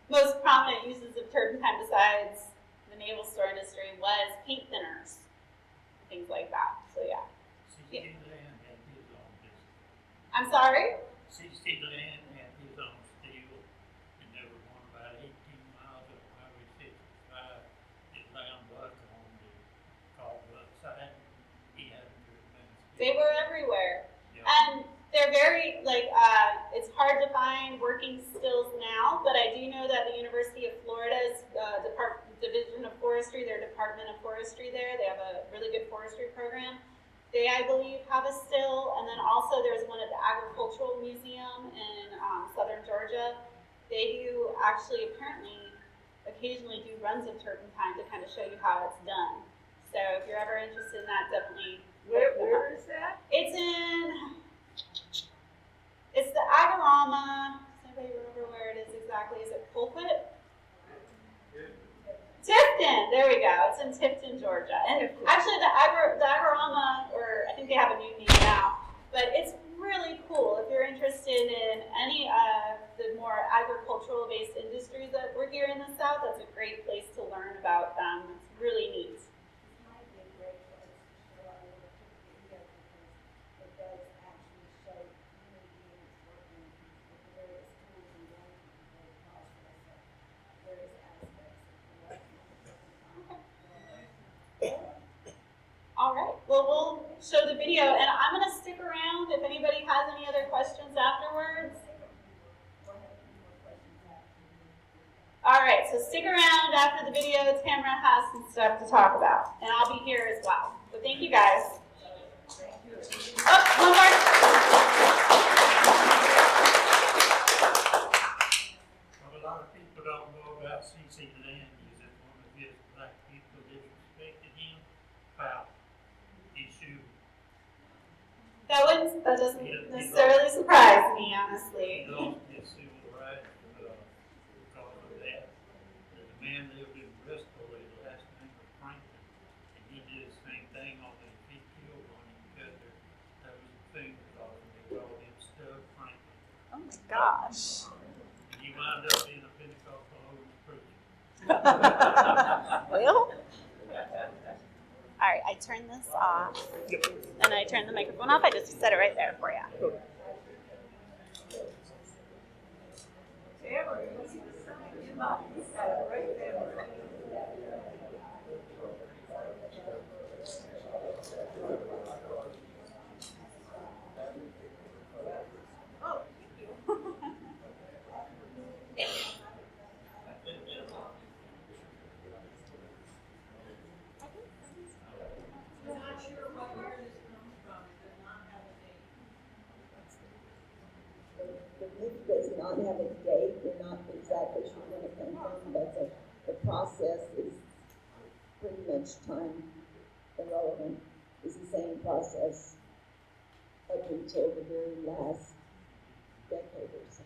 most prominent uses of turpentine besides the naval store industry was paint thinners, things like that. So yeah. C.C. Land had his own business. I'm sorry? C.C. Land had his own steel, and they were going about 18 miles up Highway 65. It down Buckhorn to call Buckside. He had to They were everywhere. Yeah. And they're very, it's hard to find working stills now, but I do know that the University of Florida's Division of Forestry, their Department of Forestry there, they have a really good forestry program. They, I believe, have a still, and then also there's one at the Agricultural Museum in southern Georgia. They do actually apparently occasionally do runs of turpentine to kind of show you how it's done. So if you're ever interested in that, definitely. Where is that? It's the Agorama. Does anybody remember where it is exactly? Is it Pulpit? Tifton. There we go. It's in Tifton, Georgia. And actually, the Agorama, or I think they have a new name now, but it's really cool if you're interested in any of the more agricultural-based industries that we're here in the South. That's a great place to learn about them. It's really neat. This might be a great place to show our little video because it does actually show human beings working with the various tools and going through the whole process of various aspects of the All right. Well, we'll show the video, and I'm going to stick around if anybody has any other questions afterwards. All right, so stick around after the video. Tamara has some stuff to talk about, and I'll be here as well. So thank you guys. Oh, one more. Well, a lot of people don't know about C.C. Land. Is it one of his black people disrespected him? Foul. Issue. That doesn't necessarily surprise me, honestly. He lost his civil rights because of that. The man lived in Bristol. His last name was Franklin, and he did the same thing. Only he killed on him because that was the fingers off, and they called him Stub Franklin. Oh my gosh. And he wound up being a Pentecostal holy preacher. Well. All right, I turn this off, and I turn the microphone off. I just set it right there for you. Tamara, you see the sign? You might have it right there. Oh. I'm not sure where this comes from. It does not have a date. The book does not have a date. We're not exactly sure when it came from, but the process is pretty much time irrelevant. It's the same process up until the very last decade or so.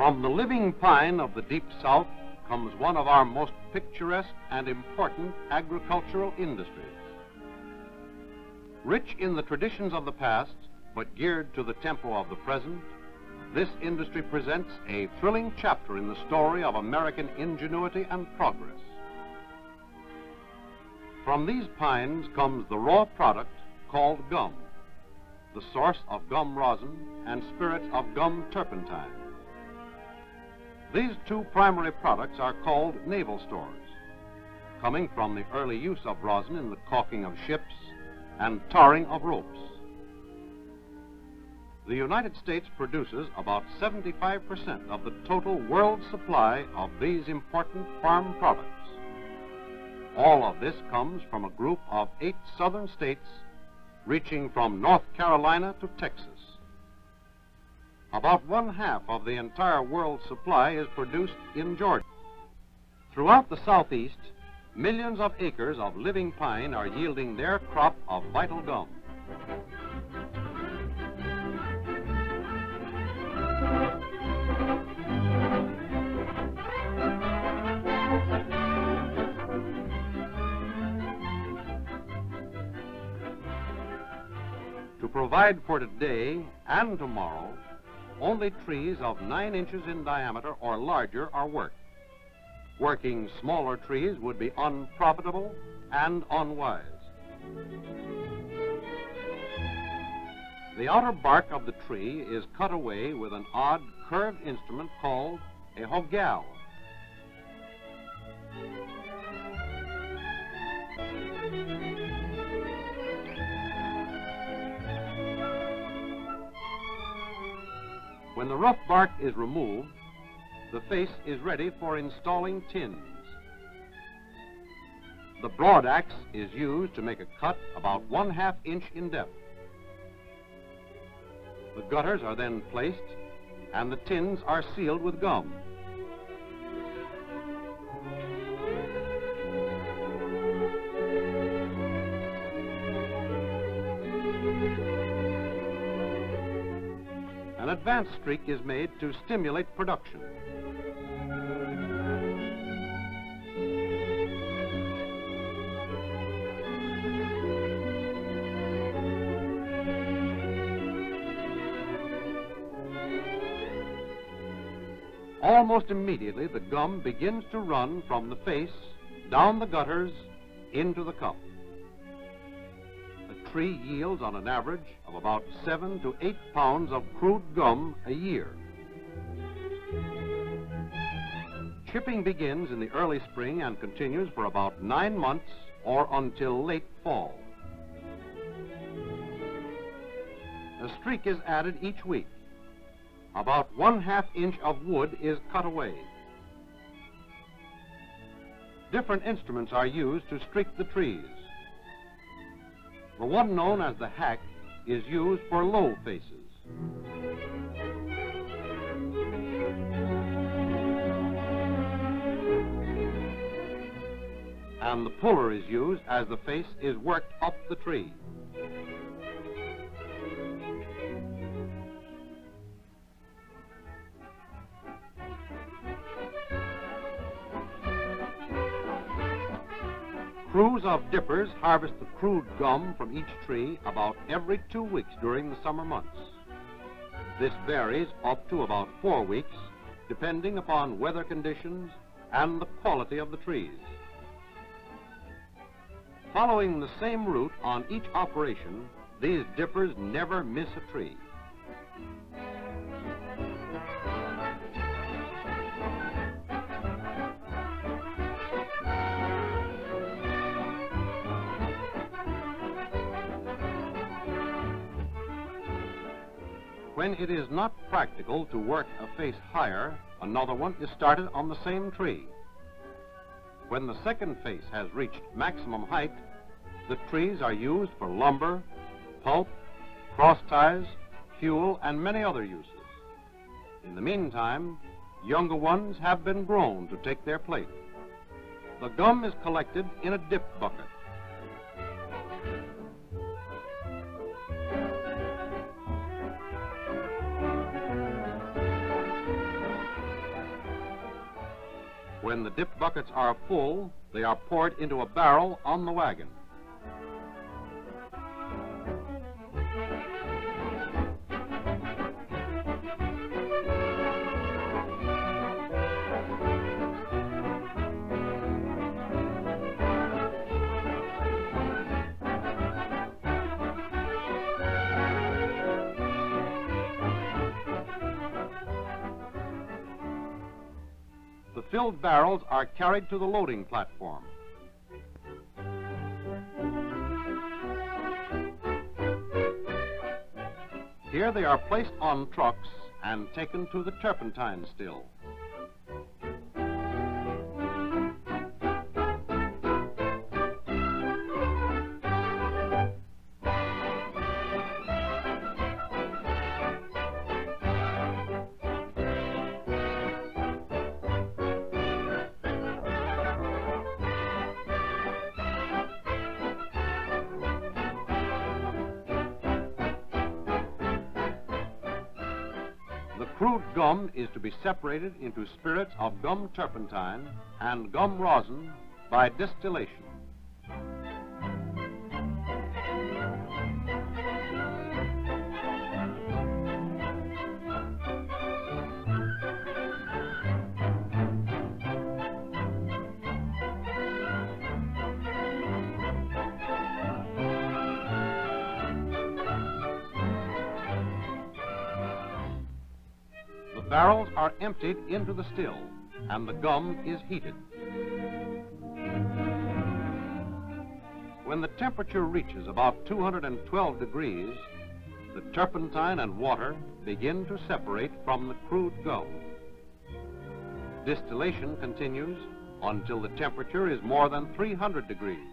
From the living pine of the deep south comes one of our most picturesque and important agricultural industries. Rich in the traditions of the past, but geared to the tempo of the present, this industry presents a thrilling chapter in the story of American ingenuity and progress. From these pines comes the raw product called gum, the source of gum rosin and spirits of gum turpentine. These two primary products are called naval stores, coming from the early use of rosin in the caulking of ships and tarring of ropes. The United States produces about 75% of the total world supply of these important farm products. All of this comes from a group of 8 southern states reaching from North Carolina to Texas. About 1/2 of the entire world supply is produced in Georgia. Throughout the southeast, millions of acres of living pine are yielding their crop of vital gum. To provide for today and tomorrow, only trees of 9 inches in diameter or larger are worked. Working smaller trees would be unprofitable and unwise. The outer bark of the tree is cut away with an odd curved instrument called a hogal. When the rough bark is removed, the face is ready for installing tins. The broad axe is used to make a cut about 1/2 inch in depth. The gutters are then placed and the tins are sealed with gum. An advance streak is made to stimulate production. Almost immediately, the gum begins to run from the face, down the gutters, into the cup. A tree yields on an average of about 7 to 8 pounds of crude gum a year. Chipping begins in the early spring and continues for about 9 months or until late fall. A streak is added each week. About 1/2 inch of wood is cut away. Different instruments are used to streak the trees. The one known as the hack is used for low faces. And the puller is used as the face is worked up the tree. Crews of dippers harvest the crude gum from each tree about every 2 weeks during the summer months. This varies up to about 4 weeks, depending upon weather conditions and the quality of the trees. Following the same route on each operation, these dippers never miss a tree. When it is not practical to work a face higher, another one is started on the same tree. When the second face has reached maximum height, the trees are used for lumber, pulp, cross ties, fuel, and many other uses. In the meantime, younger ones have been grown to take their place. The gum is collected in a dip bucket. When the dip buckets are full, they are poured into a barrel on the wagon. The filled barrels are carried to the loading platform. Here they are placed on trucks and taken to the Turpentine Still. The crude gum is to be separated into spirits of gum turpentine and gum rosin by distillation. The barrels are emptied into the still, and the gum is heated. When the temperature reaches about 212 degrees, the turpentine and water begin to separate from the crude gum. Distillation continues until the temperature is more than 300 degrees.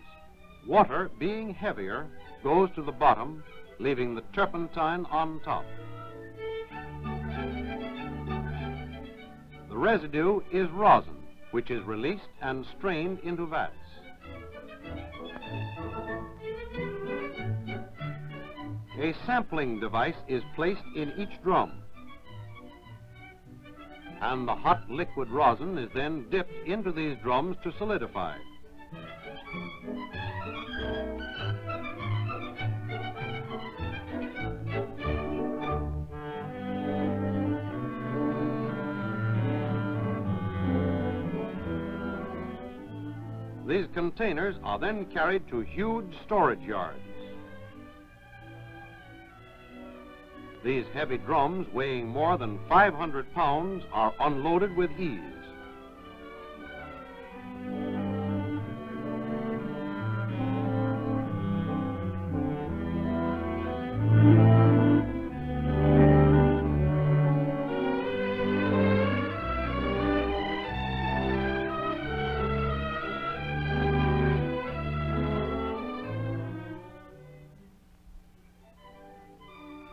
Water, being heavier, goes to the bottom, leaving the turpentine on top. The residue is rosin, which is released and strained into vats. A sampling device is placed in each drum, and the hot liquid rosin is then dipped into these drums to solidify. These containers are then carried to huge storage yards. These heavy drums, weighing more than 500 pounds, are unloaded with ease.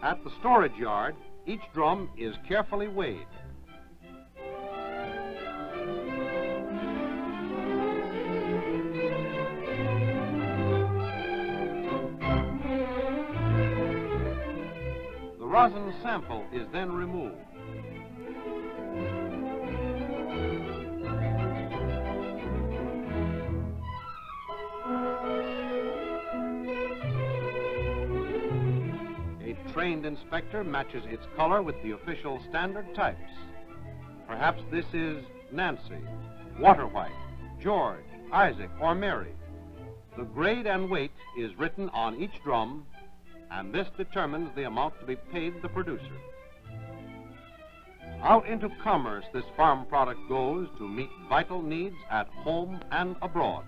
At the storage yard, each drum is carefully weighed. The rosin sample is then removed. A trained inspector matches its color with the official standard types. Perhaps this is Nancy, Water White, George, Isaac, or Mary. The grade and weight is written on each drum, and this determines the amount to be paid the producer. Out into commerce this farm product goes to meet vital needs at home and abroad.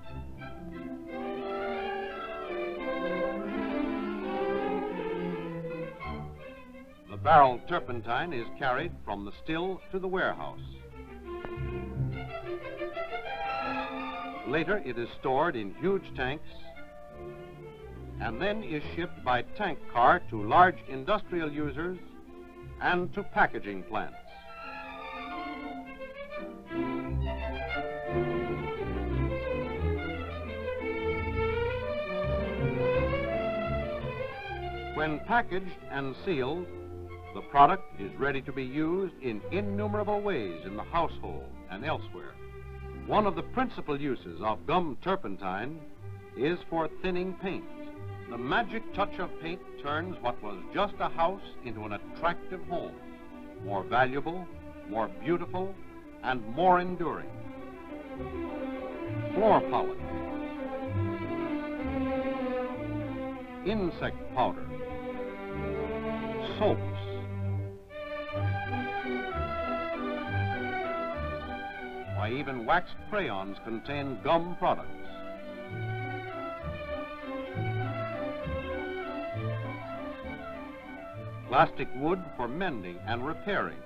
The barrel turpentine is carried from the still to the warehouse. Later it is stored in huge tanks and then is shipped by tank car to large industrial users and to packaging plants. When packaged and sealed, the product is ready to be used in innumerable ways in the household and elsewhere. One of the principal uses of gum turpentine is for thinning paint. The magic touch of paint turns what was just a house into an attractive home, more valuable, more beautiful, and more enduring. Floor polish, insect powder, soaps, why, even waxed crayons contain gum products. Plastic wood for mending and repairing.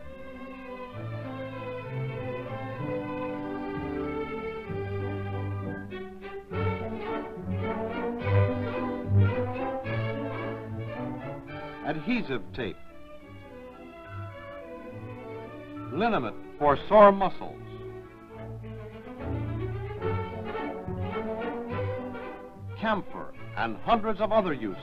Adhesive tape. Liniment for sore muscles. Camphor and hundreds of other uses.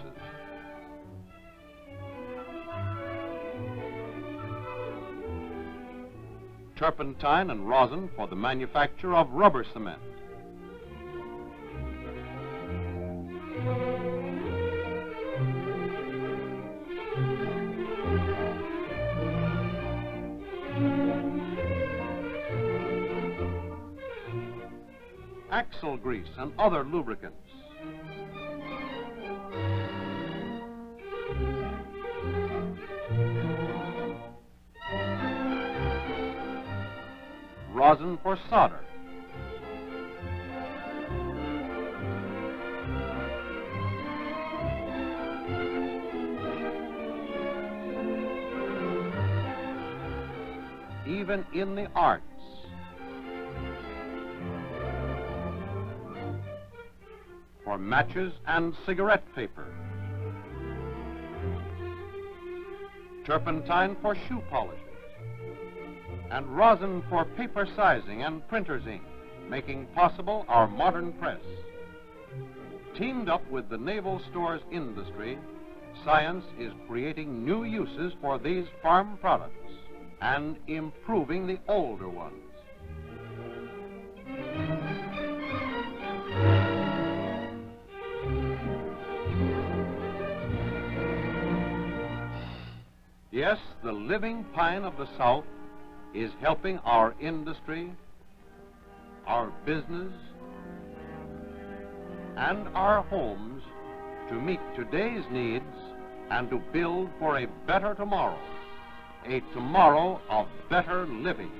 Turpentine and rosin for the manufacture of rubber cement. Axle grease and other lubricants. Rosin for solder. Even in the arts. For matches and cigarette paper. Turpentine for shoe polishes. And rosin for paper sizing and printer's ink, making possible our modern press. Teamed up with the naval stores industry, science is creating new uses for these farm products and improving the older ones. Yes, the living pine of the South is helping our industry, our business, and our homes to meet today's needs and to build for a better tomorrow, a tomorrow of better living.